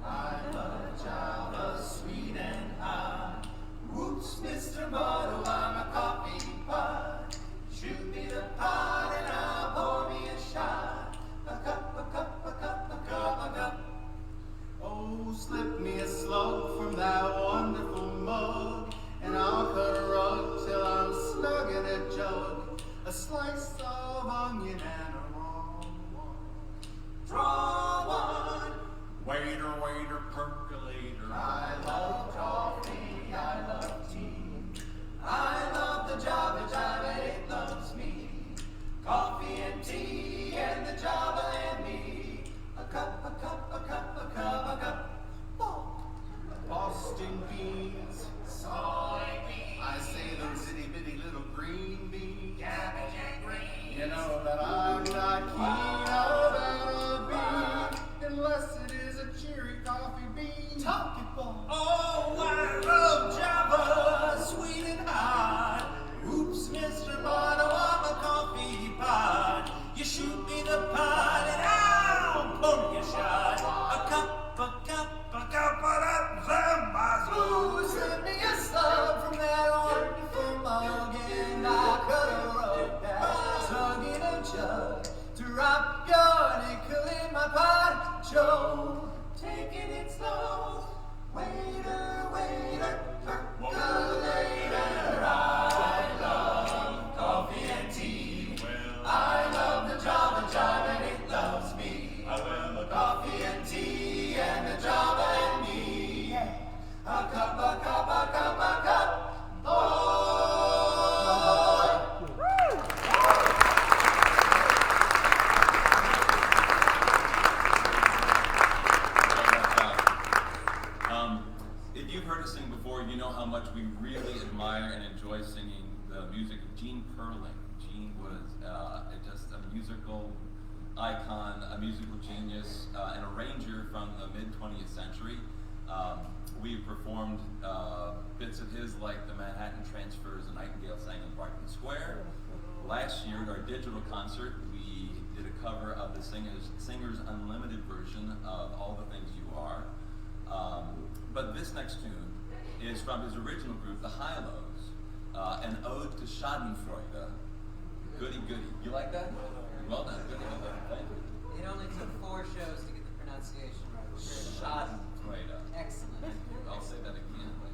I love Java, sweet and hot. Whoops, Mr. Bottle, I'm a coffee pot. Shoot me the pot and I'll pour me a shot. A cup, a cup, a cup, a cup, a cup. Oh, slip me a slug from that wonderful mug, and I'll cut a rug till I'm snug in a jug. A slice of onion and a raw one. Draw one. Waiter, waiter, percolator. I love coffee, I love tea. I love the Java Jive and it loves me. Coffee and tea and the Java and me. A cup, a cup, a cup, a cup, a cup. Oh. Boston beans, soybeans. I say those itty bitty little green beans. Cabbage and green. You know that I'm not keen about a bean unless it is a cheery coffee bean. Talk it, boy. Oh, I love Java, sweet and hot. Oops, Mr. Bottle, I'm a coffee pot. You shoot me the pot and I'll pour you a shot. A cup, a cup, a cup of that Ooh, send me a slug from that wonderful mug, and I'll cut a rug that's snug in a jug to rock your nickel in my pot. Joe, taking it slow. Waiter, waiter, percolator. I love coffee and tea. I love the Java Jive and it loves me. Coffee and tea and the Java and me. A cup, a cup, a cup, a cup. Oh. If you've heard us sing before, you know how much we really admire and enjoy singing the music of Gene Perling. Gene was just a musical icon, a musical genius, an arranger from the mid-20th century. We performed bits of his like the Manhattan Transfers, The Nightingale Sang in Barton Square. Last year at our digital concert, we did a cover of the Singers Unlimited version of All the Things You Are. But this next tune is from his original group, the Hi-Lo's, an ode to Schadenfreude. Goody, goody. You like that? Well done. Goody, goody. Thank you. It only took 4 shows to get the pronunciation right. Schadenfreude. Excellent. I'll say that again later.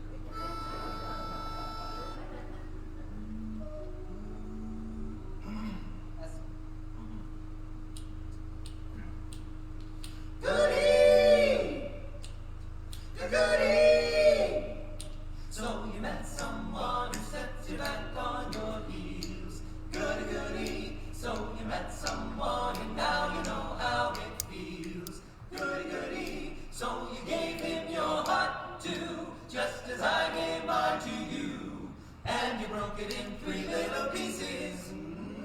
just as I gave mine to you, and you broke it in 3 little pieces.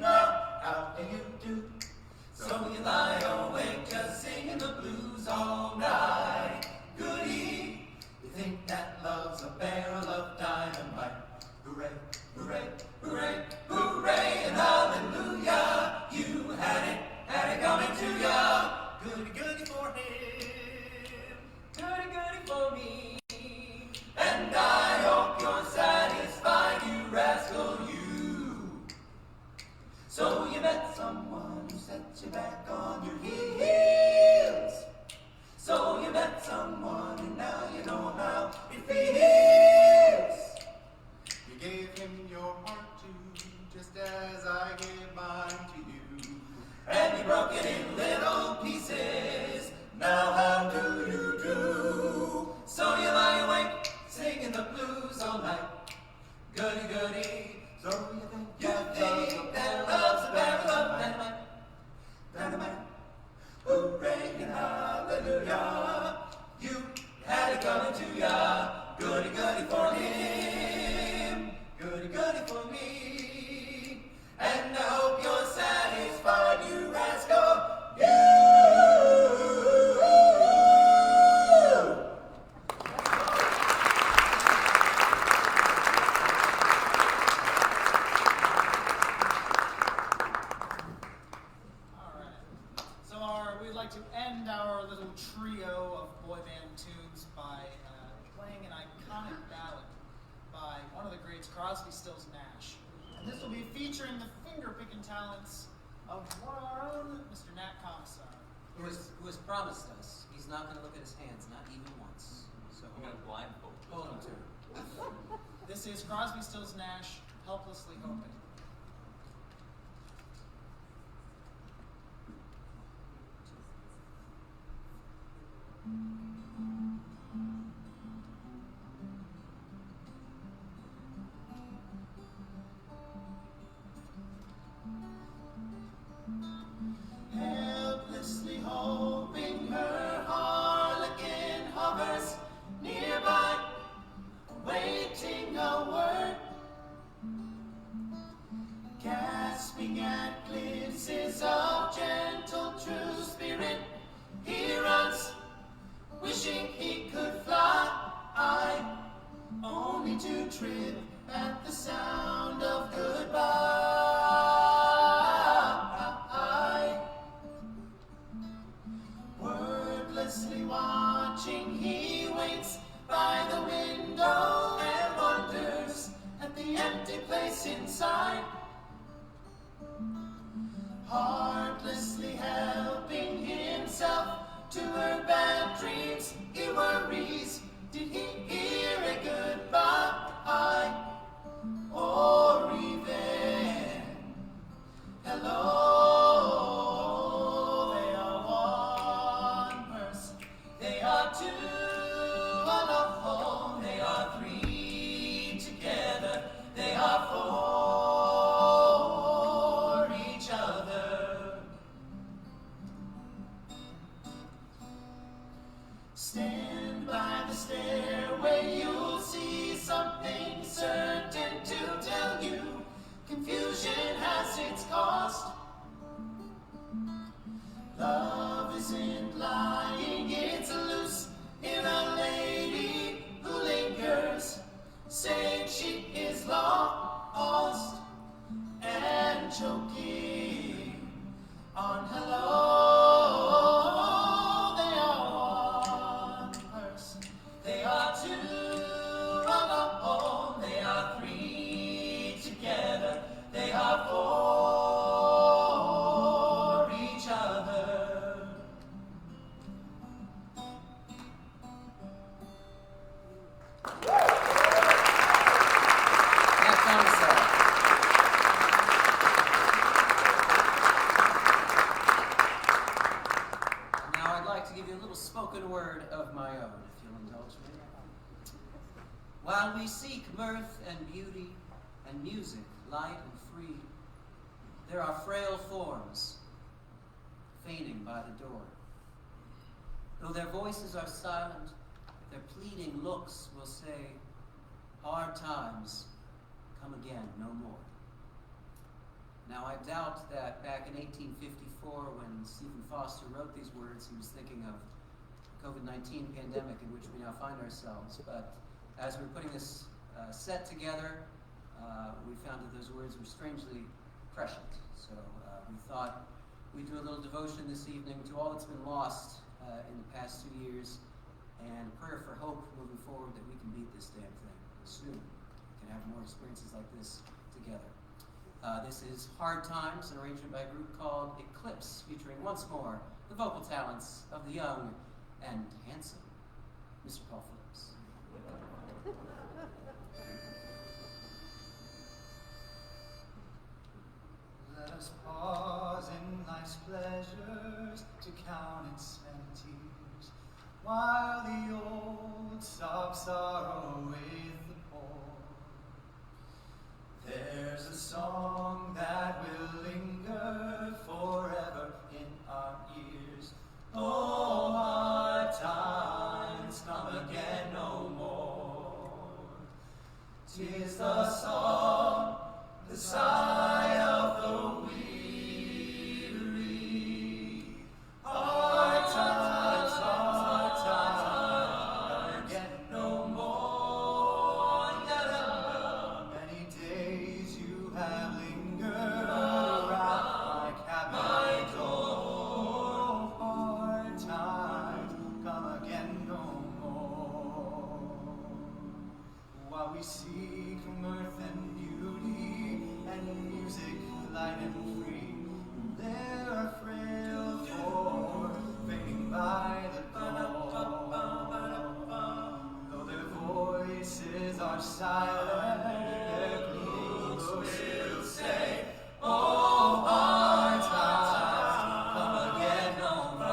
Now, how do you do? So you lie awake just singing the blues all night. Goody, you think that love's a barrel of dynamite. Hooray, hooray, hooray, hooray, and hallelujah. You had it coming to ya. Goody, goody for him. Goody, goody for me. And I hope you're satisfied, you rascal, you. So you met someone who set you back on your heels. So you met someone and now you know how it feels. You gave him your heart too, just as I gave mine to you. And you broke it in little pieces. Now how do you do? So you lie awake singing the blues all night. Goody, goody. So you think that love's a barrel of dynamite. Dynamite. Hooray and hallelujah. You had it coming to ya. Goody, goody for him. Goody, goody for me. And I hope you're satisfied, you rascal. We'd like to end our little trio of boy band tunes by playing an iconic ballad by one of the greats, Crosby, Stills, Nash. And this will be featuring the finger-picking talents of one of our own, Mr. Nat Commissar. Who has promised us he's not going to look at his hands, not even once. So I'm gonna blindfold. hold him to it. This is Crosby, Stills, Nash, Helplessly Hoping. Helplessly hoping her harlequin hovers nearby, waiting a word, gasping at glimpses of gentle true spirit. He runs, wishing he could fly, only to trip at the sound of goodbye. Wordlessly watching, he waits by the window and wonders at the empty place inside. Heartlessly helping himself to her bad dreams, he worries, did he hear a goodbye? Or even hello? They are one person, they are two alone, they are three together, they are for each other. Stand by the stairway, you'll see something certain to tell you. Confusion has its cost. Love isn't lying, it's loose in a lady who lingers, saying she is lost and choking on hello. They are one person, they are two alone, they are three together, they are for each other. Nat Commissar. Now I'd like to give you a little spoken word of my own, if you'll indulge me. While we seek mirth and beauty and music, light and free, there are frail forms feigning by the door. Though their voices are silent, their pleading looks will say, hard times come again no more. Now, I doubt that back in 1854, when Stephen Foster wrote these words, he was thinking of the COVID-19 pandemic in which we now find ourselves. But as we were putting this set together, we found that those words were strangely prescient. So we thought we'd do a little devotion this evening to all that's been lost in the past 2 years, and a prayer for hope moving forward that we can beat this damn thing soon. We can have more experiences like this together. This is Hard Times, an arrangement by a group called Eclipse, featuring once more the vocal talents of the young and handsome Mr. Paul Phillips. Let us pause in life's pleasures to count its many tears, while the old stop sorrow with the poor. There's a song that will linger forever in our ears. Oh, hard times come again no more. 'Tis the song, the sigh of the weary. Hard times come again no more. Many days you have lingered around my cabin door. Hard times come again no more. While we seek mirth and beauty and music light and free, they're frail for fading by the dawn. Though their voices are silent, their gleams will say, oh, hard times come again no more.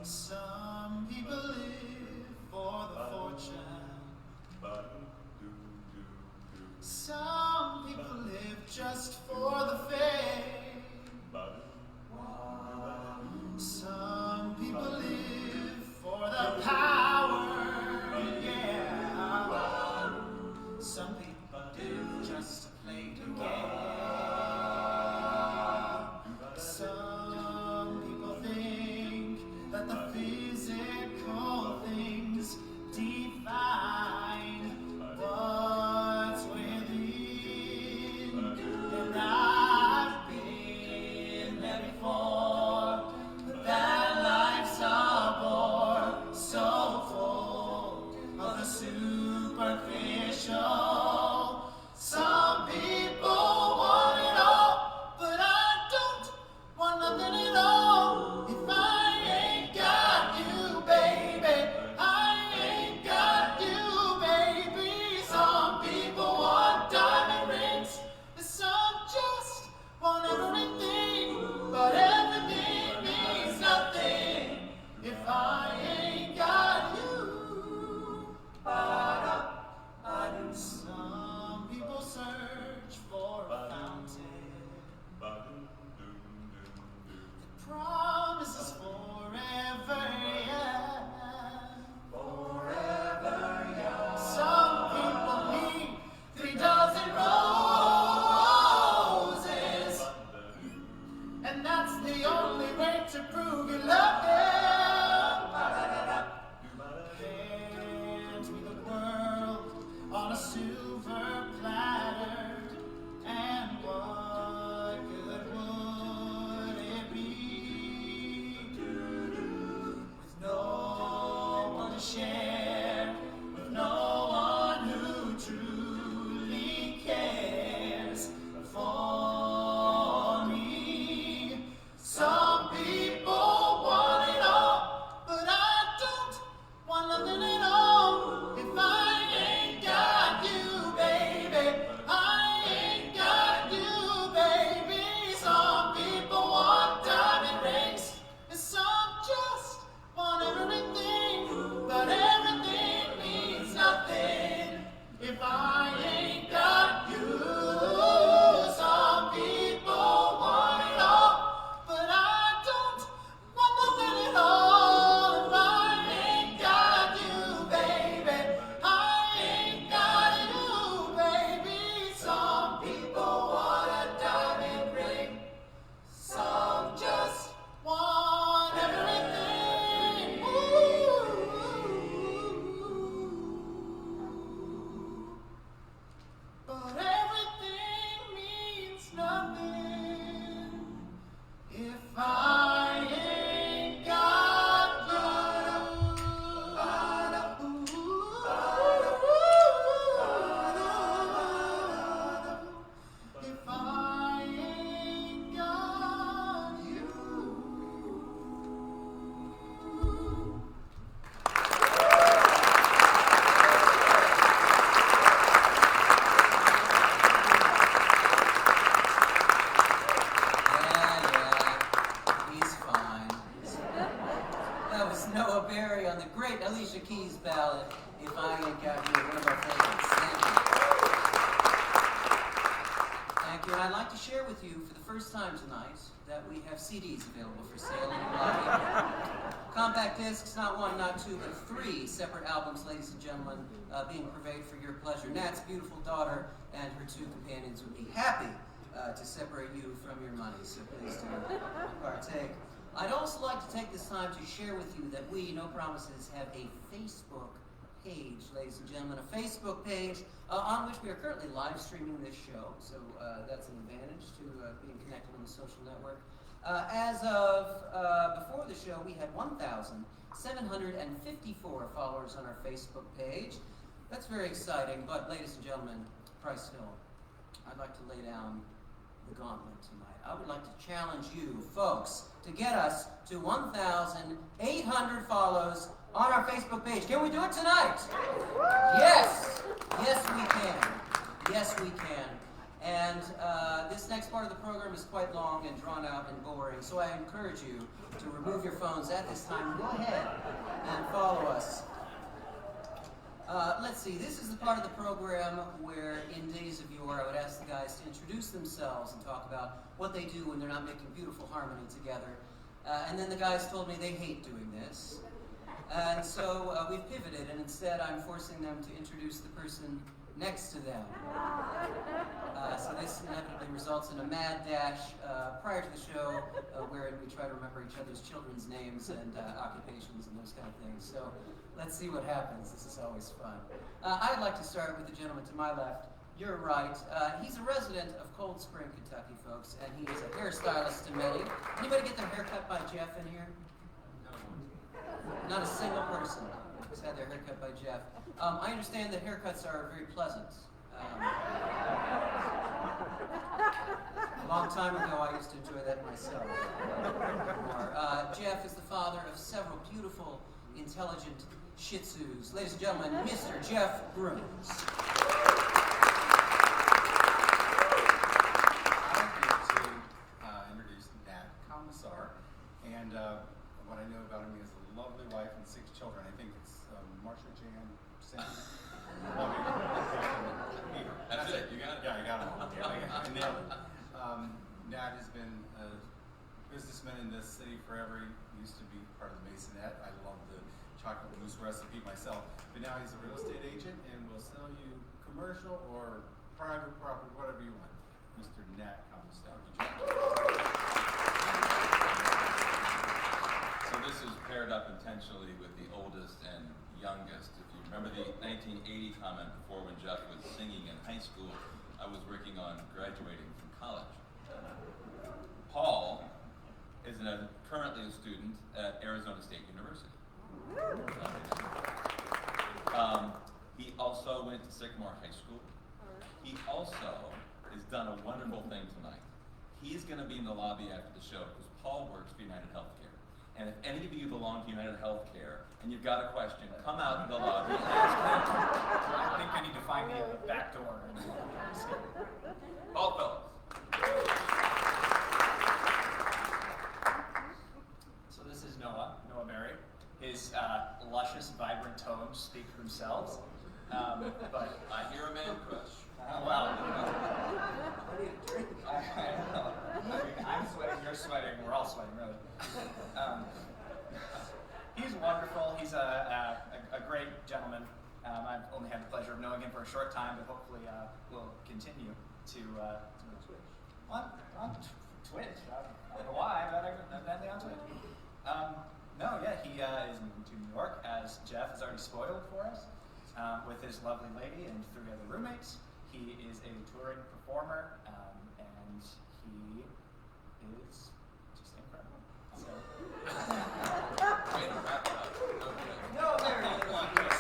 Some people live for the fortune. Some people live just for the fame. Some people live for the power, yeah. Some people live just to play the game. Some people think that the physical things define what's within. And I've been there before, but that life's a bore, so full of the superficial. Some people want it all, but I don't want nothing at all. If I ain't got you, baby, I ain't got you, baby. Some people want diamond rings, and some just want everything, but everything means nothing if I ain't got you. Some people search for a fountain. Promises forever, yeah. Forever, yeah. Some people need 3 dozen roses, and that's the only way to prove you love them. Hand me the world on a silver platter, and what good would it be with no one to share, with no one who truly cares for me? Some people want it all, but I don't want nothing at all. If I ain't got you, baby, I ain't got you, baby. Some people want diamond rings, and some just want everything, but everything means nothing if I ain't got you. Some people want it all, but I don't want nothing at all. If I ain't got you, baby, I ain't got you, baby. Some people want a diamond ring, some just want everything. But everything means nothing if I ain't got you. If I ain't got you. Yeah, he's fine. That was Noah Berry on the great Alicia Keys ballad, If I Ain't Got You, one of our favorites. Thank you. And I'd like to share with you for the first time tonight that we have CDs available for sale in the lobby. Compact discs, not 1, not 2, but 3 separate albums, ladies and gentlemen, being purveyed for your pleasure. Nat's beautiful daughter and her 2 companions would be happy to separate you from your money, so please do partake. I'd also like to take this time to share with you that we, No Promises, have a Facebook page, ladies and gentlemen, a Facebook page on which we are currently live streaming this show, so that's an advantage to being connected on the social network. As of before the show, we had 1,754 followers on our Facebook page. That's very exciting, but ladies and gentlemen, Price Hill, I'd like to lay down the gauntlet tonight. I would like to challenge you, folks, to get us to 1,800 follows on our Facebook page. Can we do it tonight? Yes! Yes, we can. Yes, we can. And this next part of the program is quite long and drawn out and boring, so I encourage you to remove your phones at this time. Go ahead and follow us. Let's see, this is the part of the program where in days of yore I would ask the guys to introduce themselves and talk about what they do when they're not making beautiful harmony together. And then the guys told me they hate doing this. And so we've pivoted, and instead I'm forcing them to introduce the person next to them. So this inevitably results in a mad dash prior to the show wherein we try to remember each other's children's names and occupations and those kind of things. So let's see what happens. This is always fun. I'd like to start with the gentleman to my left. You're right. He's a resident of Cold Spring, Kentucky, folks, and he is a hairstylist to many. Anybody get their hair cut by Jeff in here? Not a single person has had their hair cut by Jeff. I understand that haircuts are very pleasant. A long time ago, I used to enjoy that myself. Jeff is the father of several beautiful, intelligent Shih Tzus. Ladies and gentlemen, Mr. Jeff Grooms. I'd like to introduce Nat Commissar, and what I know about him is a lovely wife and 6 children. I think it's Marsha, Jan, Cindy. That's it, you got it? Yeah, I got it. I nailed it. Nat has been a businessman in this city forever. He used to be part of the Masonette. I love the chocolate mousse recipe myself. But now he's a real estate agent and will sell you commercial or private property, whatever you want. Mr. Nat Commissar. So this is paired up intentionally with the oldest and youngest. If you remember the 1980 comment before when Jeff was singing in high school, I was working on graduating from college. Paul is currently a student at Arizona State University. He also went to Sycamore High School. He also has done a wonderful thing tonight. He's going to be in the lobby after the show because Paul works for United Healthcare. And if any of you belong to United Healthcare and you've got a question, come out in the lobby and ask him. I think I need to find me at the back door. Paul Phillips. So this is Noah Berry. His luscious, vibrant tones speak for themselves. But I hear a man crush. well, I'm sweating, you're sweating, we're all sweating, really. He's wonderful. He's a great gentleman. I've only had the pleasure of knowing him for a short time, but hopefully we'll continue to on Twitch. I don't know why, but evidently on Twitch. He is moving to New York, as Jeff has already spoiled for us, with his lovely lady and 3 other roommates. He is a touring performer, and he is just incredible. So. Way to wrap it up. Okay. No, there it is.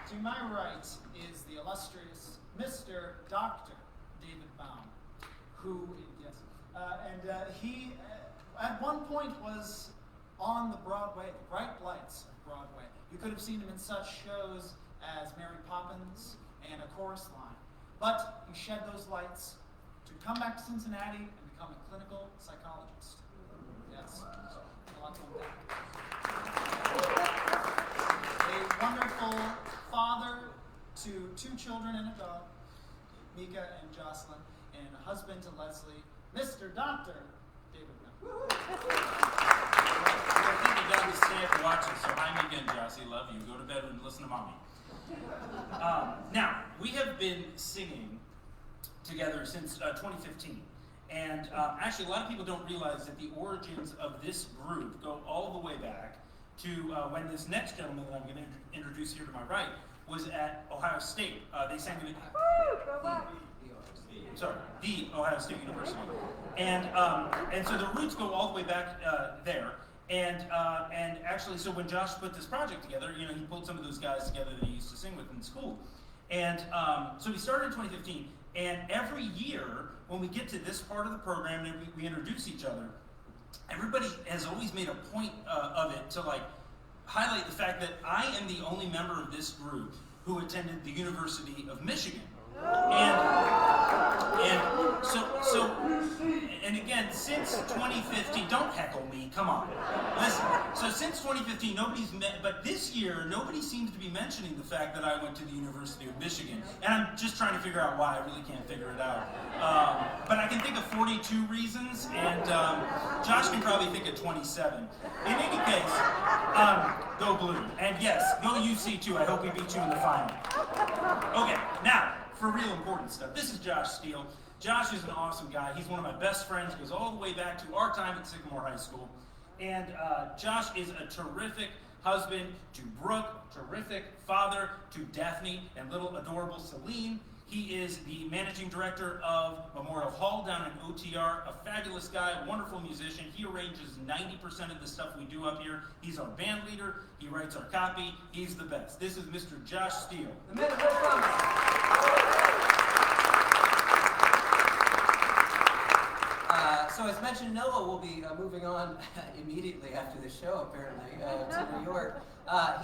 To my right is the illustrious Mr. Dr. David Baum, who, yes, he at one point was on the Broadway, the bright lights of Broadway. You could have seen him in such shows as Mary Poppins and A Chorus Line. But he shed those lights to come back to Cincinnati and become a clinical psychologist. Yes, a lot to unpack. A wonderful father to 2 children and a dog, Mika and Jocelyn, and a husband to Leslie, Mr. Dr. David Baum. People down the stand watching, so hi me again, Jossie. Love you. Go to bed and listen to mommy. Now, we have been singing together since 2015. And actually, a lot of people don't realize that the origins of this group go all the way back to when this next gentleman that I'm going to introduce here to my right was at Ohio State. They sang the Ohio State University. And so the roots go all the way back there. And actually, so when Josh put this project together, he pulled some of those guys together that he used to sing with in school. And so we started in 2015, and every year, when we get to this part of the program and we introduce each other, everybody has always made a point of it to highlight the fact that I am the only member of this group who attended the University of Michigan. And again, since 2015, don't heckle me, come on. Listen, so since 2015, nobody's met, but this year, nobody seems to be mentioning the fact that I went to the University of Michigan. And I'm just trying to figure out why, I really can't figure it out. But I can think of 42 reasons, and Josh can probably think of 27. In any case, go Blue. And yes, go UC too, I hope we beat you in the final. Okay, now, for real important stuff. This is Josh Steele. Josh is an awesome guy. He's one of my best friends. Goes all the way back to our time at Sycamore High School. And Josh is a terrific husband to Brooke, terrific father to Daphne and little adorable Celine. He is the managing director of Memorial Hall down in OTR, a fabulous guy, wonderful musician. He arranges 90% of the stuff we do up here. He's our band leader. He writes our copy. He's the best. This is Mr. Josh Steele. The man of no promise. So as mentioned, Noah will be moving on immediately after the show, apparently, to New York.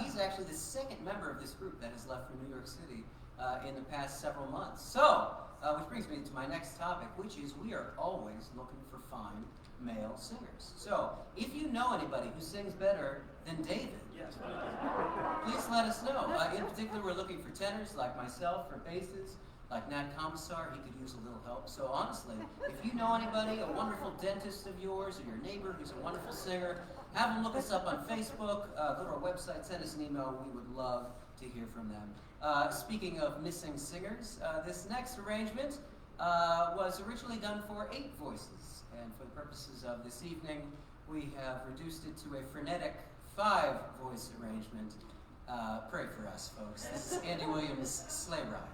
He's actually the second member of this group that has left for New York City in the past several months. So, which brings me to my next topic, which is we are always looking for fine male singers. So, if you know anybody who sings better than David, please let us know. In particular, we're looking for tenors like myself, for basses, like Nat Commissar. He could use a little help. So honestly, if you know anybody, a wonderful dentist of yours, or your neighbor who's a wonderful singer, have them look us up on Facebook, go to our website, send us an email. We would love to hear from them. Speaking of missing singers, this next arrangement was originally done for 8 voices. And for the purposes of this evening, we have reduced it to a frenetic 5-voice arrangement. Pray for us, folks. This is Andy Williams' Sleigh Ride.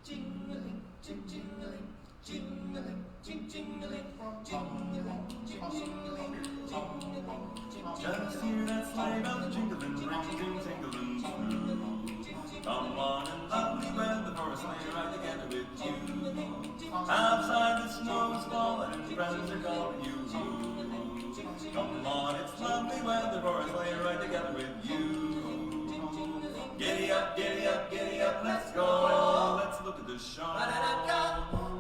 Jingling, jingling, jingling, jingling, jingling, jingling, just hear that sleigh bells jingling, ring, tingling, come on and lovely weather for a sleigh ride together with you. Outside the snow is falling and friends are calling you. Come on, it's lovely weather for a sleigh ride together with you. Giddy up, giddy up, giddy up, let's go. Let's look at the show.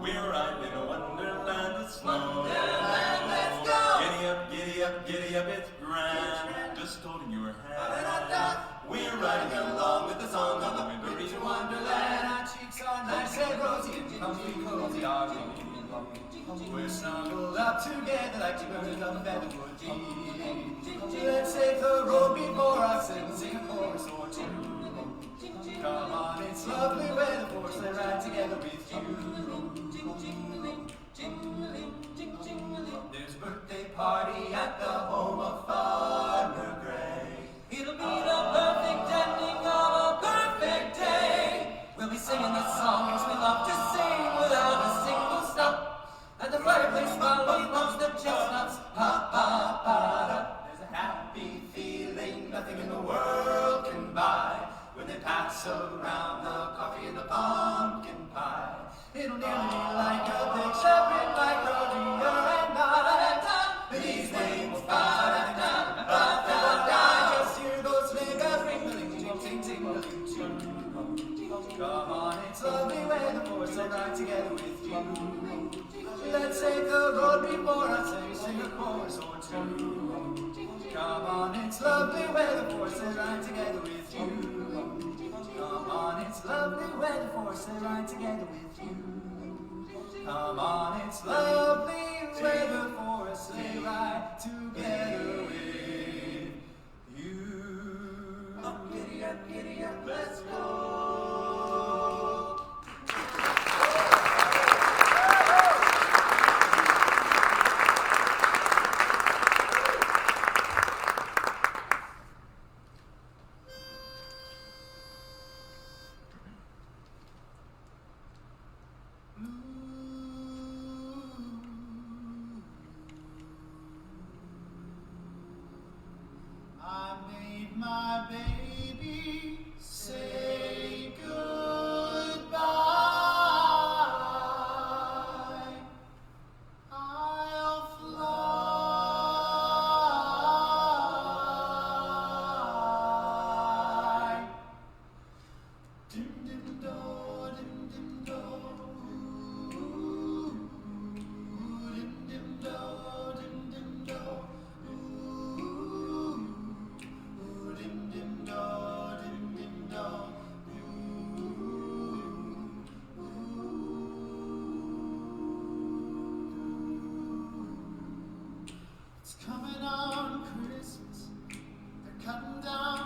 We're right in a wonderland of snow. Let's go. Giddy up, giddy up, giddy up, it's grand. Just holding your hand. We're riding along with the song of the wintry wonderland. Our cheeks are nice and rosy and comfy, cozy are we. We're snuggled up together like 2 birds of a feather would be. Let's take the road before us and sing a chorus or two. Come on, it's lovely weather for us to ride together with you. There's a birthday party at the home of Farmer Gray. It'll be the perfect ending of a perfect day. We'll be singing the songs we love to sing without a single stop. At the fireplace while we roast the chestnuts, pa pa pa da. There's a happy feeling nothing in the world can buy. When they pass around the coffee and the pumpkin pie, it'll nearly be like a picture print like Roger and I. These names, just hear those sleigh bells ringling, ting ting tingling too. Come on, it's lovely weather for us to ride together with you. Let's take the road before us and sing a chorus or two. Come on, it's lovely weather for us to ride together with you. Come on, it's lovely weather for us to ride together with you. Come on, it's lovely weather for us to ride together with you. Giddy up, let's go.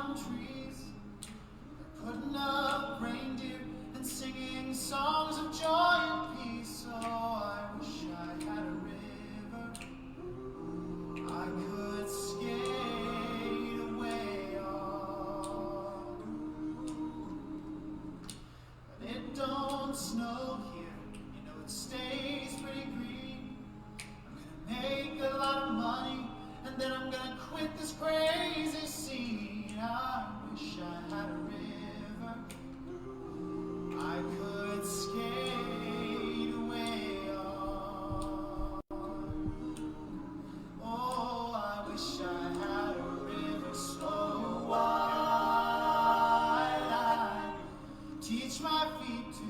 palm trees. They're putting up reindeer and singing songs of joy and peace. Oh, I wish I had a river I could skate away on. But it don't snow here, you know it stays pretty green. I'm gonna make a lot of money, and then I'm gonna quit this crazy scene. I wish I had a river I could skate away on. Oh, I wish I had a river so wide I'd teach my feet to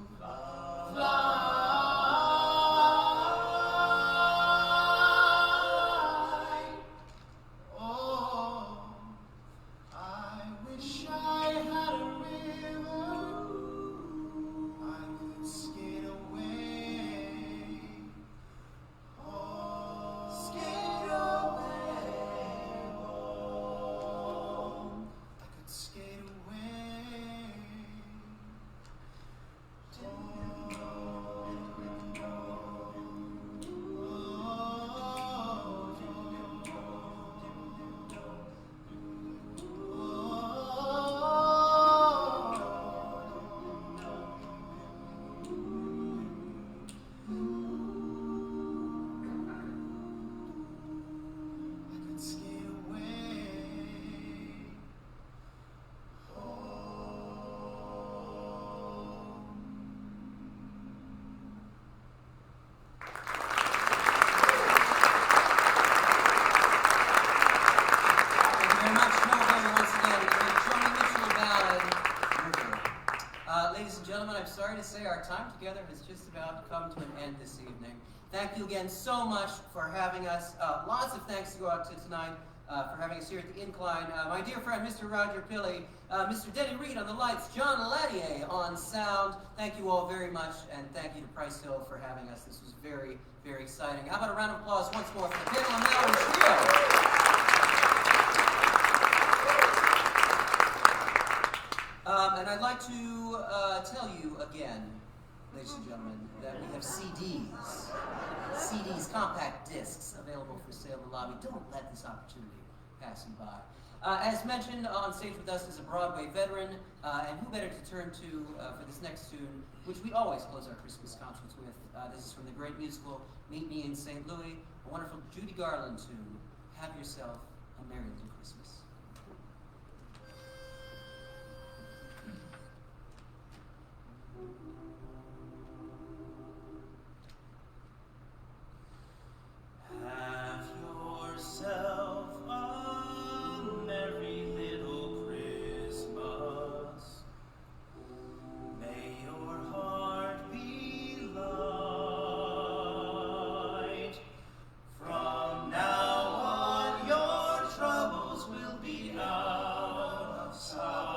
fly. Oh, I wish I had a river I could skate away. Oh, skate away. Oh, I could skate away. I could skate away. Thank you very much, Noah, once again. The Joni Mitchell ballad, River. Ladies and gentlemen, I'm sorry to say our time together has just about come to an end this evening. Thank you again so much for having us. Lots of thanks to go out to tonight for having us here at the Incline. My dear friend, Mr. Roger Pilley, Mr. Denny Reed on the lights, John Lattier on sound. Thank you all very much, and thank you to Price Hill for having us. This was very, very exciting. How about a round of applause once more for the Bill and Mallory Trio? And I'd like to tell you again, ladies and gentlemen, that we have CDs, compact discs, available for sale in the lobby. Don't let this opportunity pass you by. As mentioned, on stage with us is a Broadway veteran, and who better to turn to for this next tune, which we always close our Christmas concerts with. This is from the great musical Meet Me in St. Louis, a wonderful Judy Garland tune, Have Yourself a Merry Little Christmas. Have yourself a merry little Christmas. May your heart be light. From now on, your troubles will be out of sight.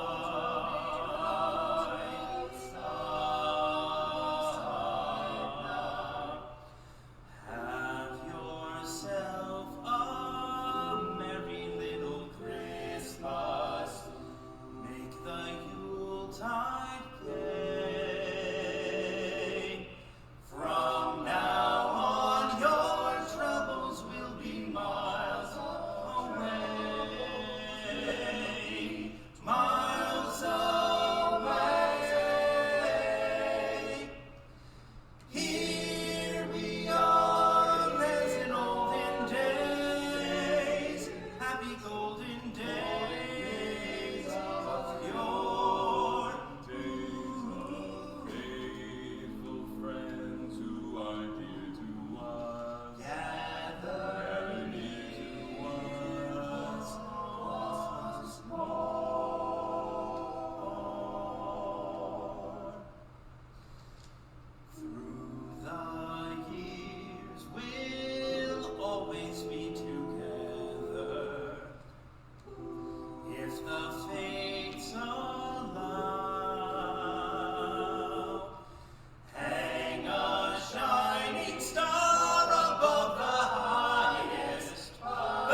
Have yourself a merry little Christmas. Make the Yuletide gay. From now on, your troubles will be miles away. Miles away. Here we are as in olden days, happy golden days of yore. Faithful friends who are dear to us, gather near to us once more. Through the years, we'll always be together if the fates allow. Hang a shining star above the highest bough.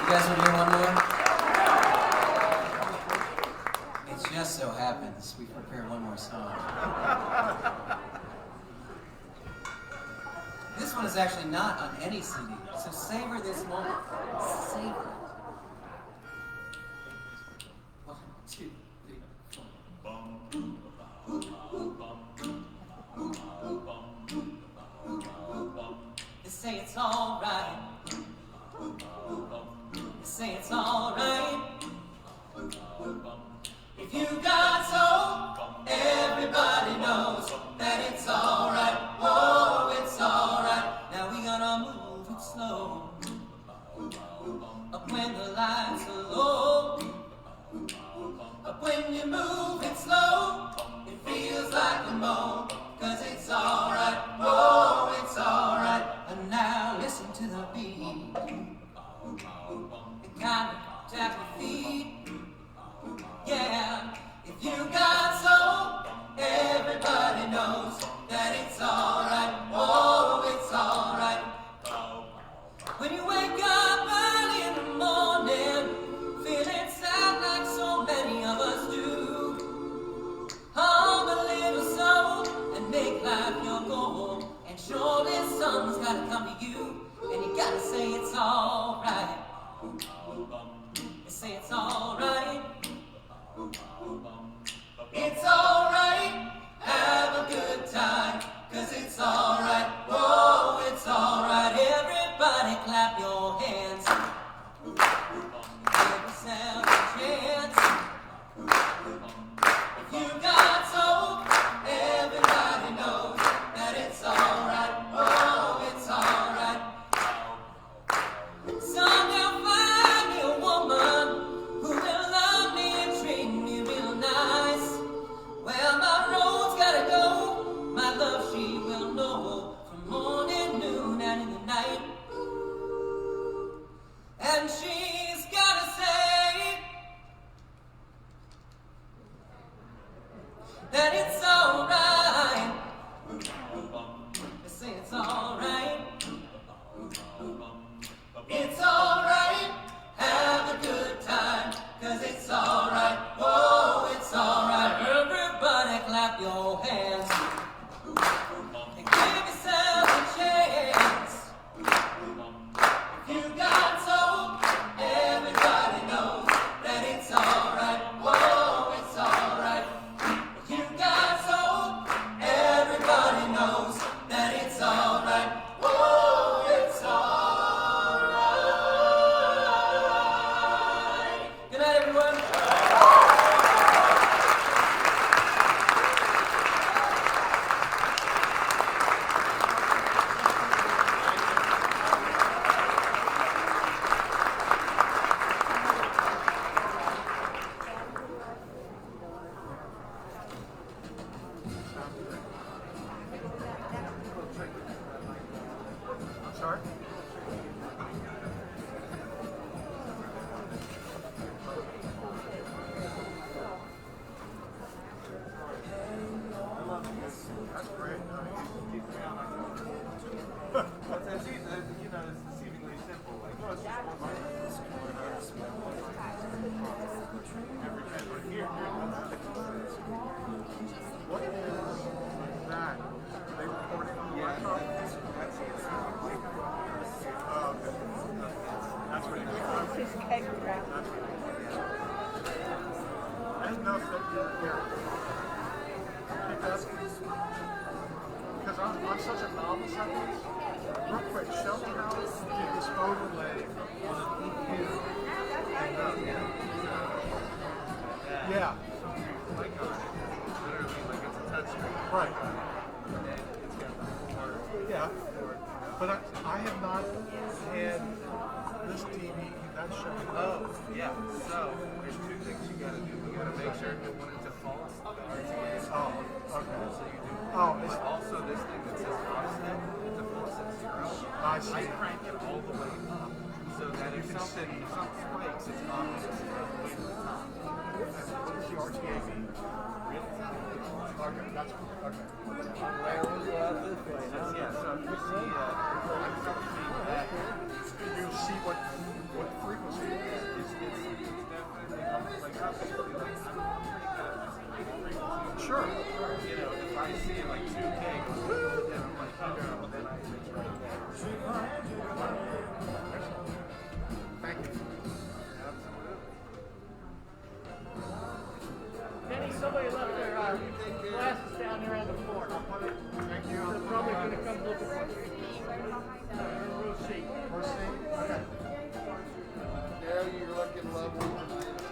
You guys want to hear one more? It just so happens we prepared one more song. This one is actually not on any CD, so savor this moment. Savor it. 1, 2, 3, 4. They say it's alright. They say it's alright. If you got soul, everybody knows that it's alright. Oh, it's alright. Now we gotta move it slow. Up when the lights are low. Up when you move it slow, it feels like a moan. 'Cause it's alright. Oh, it's alright. And now listen to the beat. It kind of tap your feet. Yeah, if you got soul, everybody knows that it's alright. Oh, it's alright. When you wake up early in the morning, feeling sad like so many of us do, hum a little soul and make life your goal. And surely something's gotta come to you, and you gotta say it's alright. You say it's alright. It's alright, have a good time, 'cause it's alright, oh, it's alright. Everybody clap your hands, give yourself a chance. If you got soul, everybody knows that it's alright, oh, it's alright. Someday I'll find me a woman who will love me and treat me real nice. Well, my road's gotta go, my love she will know, from morning, noon, and in the night. And she's gotta say that it's alright. They say it's alright. It's alright, have a good time, 'cause it's alright, oh, it's alright. Everybody clap your hands and give yourself a chance. If you got soul, everybody knows that it's alright, oh, it's alright. If you got soul, everybody knows that it's alright, oh, it's alright. Good night, everyone. Sorry? That's great. It's seemingly simple. Like, no, it's just one What is that? Are they recording on the laptop? Oh, okay. That's what it is. That's what it is. I didn't know if that you were here. Because I'm such a novice at this. Real quick, show me how you did this overlay on an EQ. Yeah. Right. Yeah. But I have not had this TV that show. Oh, yeah. So there's two things you gotta do. You gotta make sure that when it defaults to RTA. Oh, okay. So you do. Oh, But also this thing that says offset, it defaults at 0. I see. I crank it all the way up so that if something spikes, it's obvious all the way to the top. What does the RTA mean? Okay, that's cool. Okay. Yeah, so if you see, You see what frequency is definitely like obviously like I'm pretty good at frequency. Sure. You know, if I see like 2K goes, then I'm like, oh, then it's right there. Thank you. Absolutely. Denny, somebody left their glasses down there on the floor. Thank you. They're probably going to come looking for you. Row C. First thing? Okay. Yeah, you're looking lovely tonight.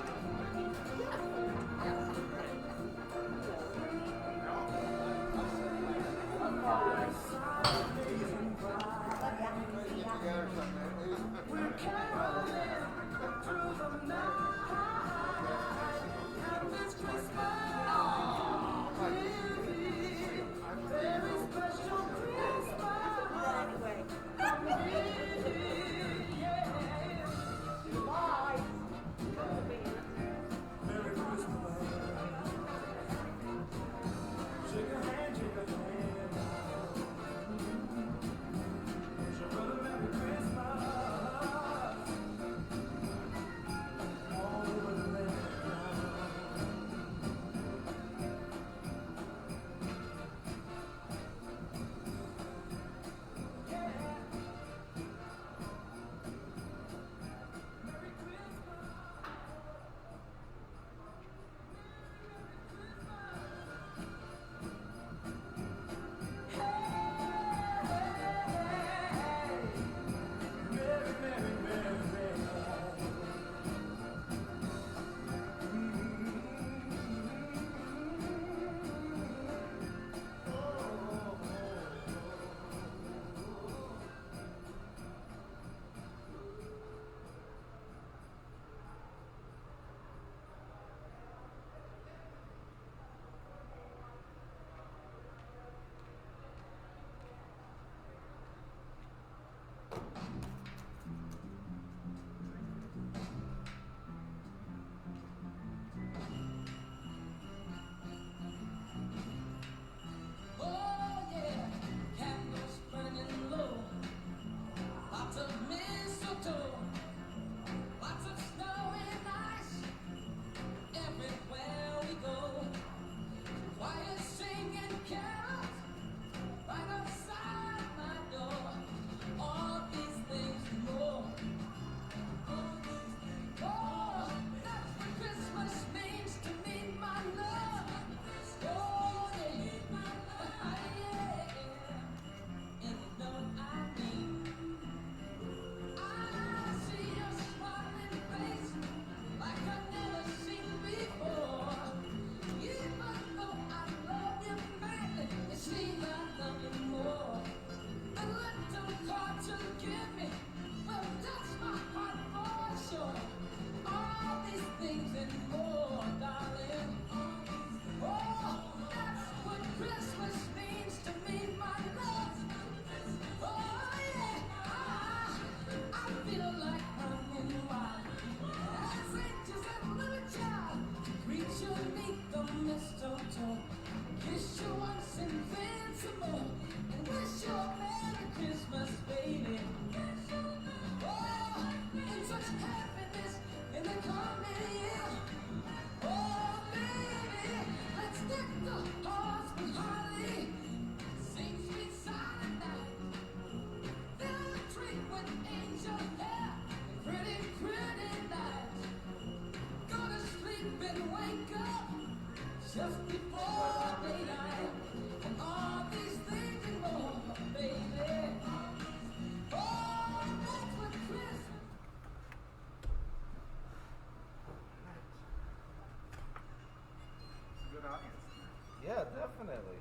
Just before daylight, and all these things and more, baby. Oh, that's what Christmas. It's a good audience. Yeah, definitely.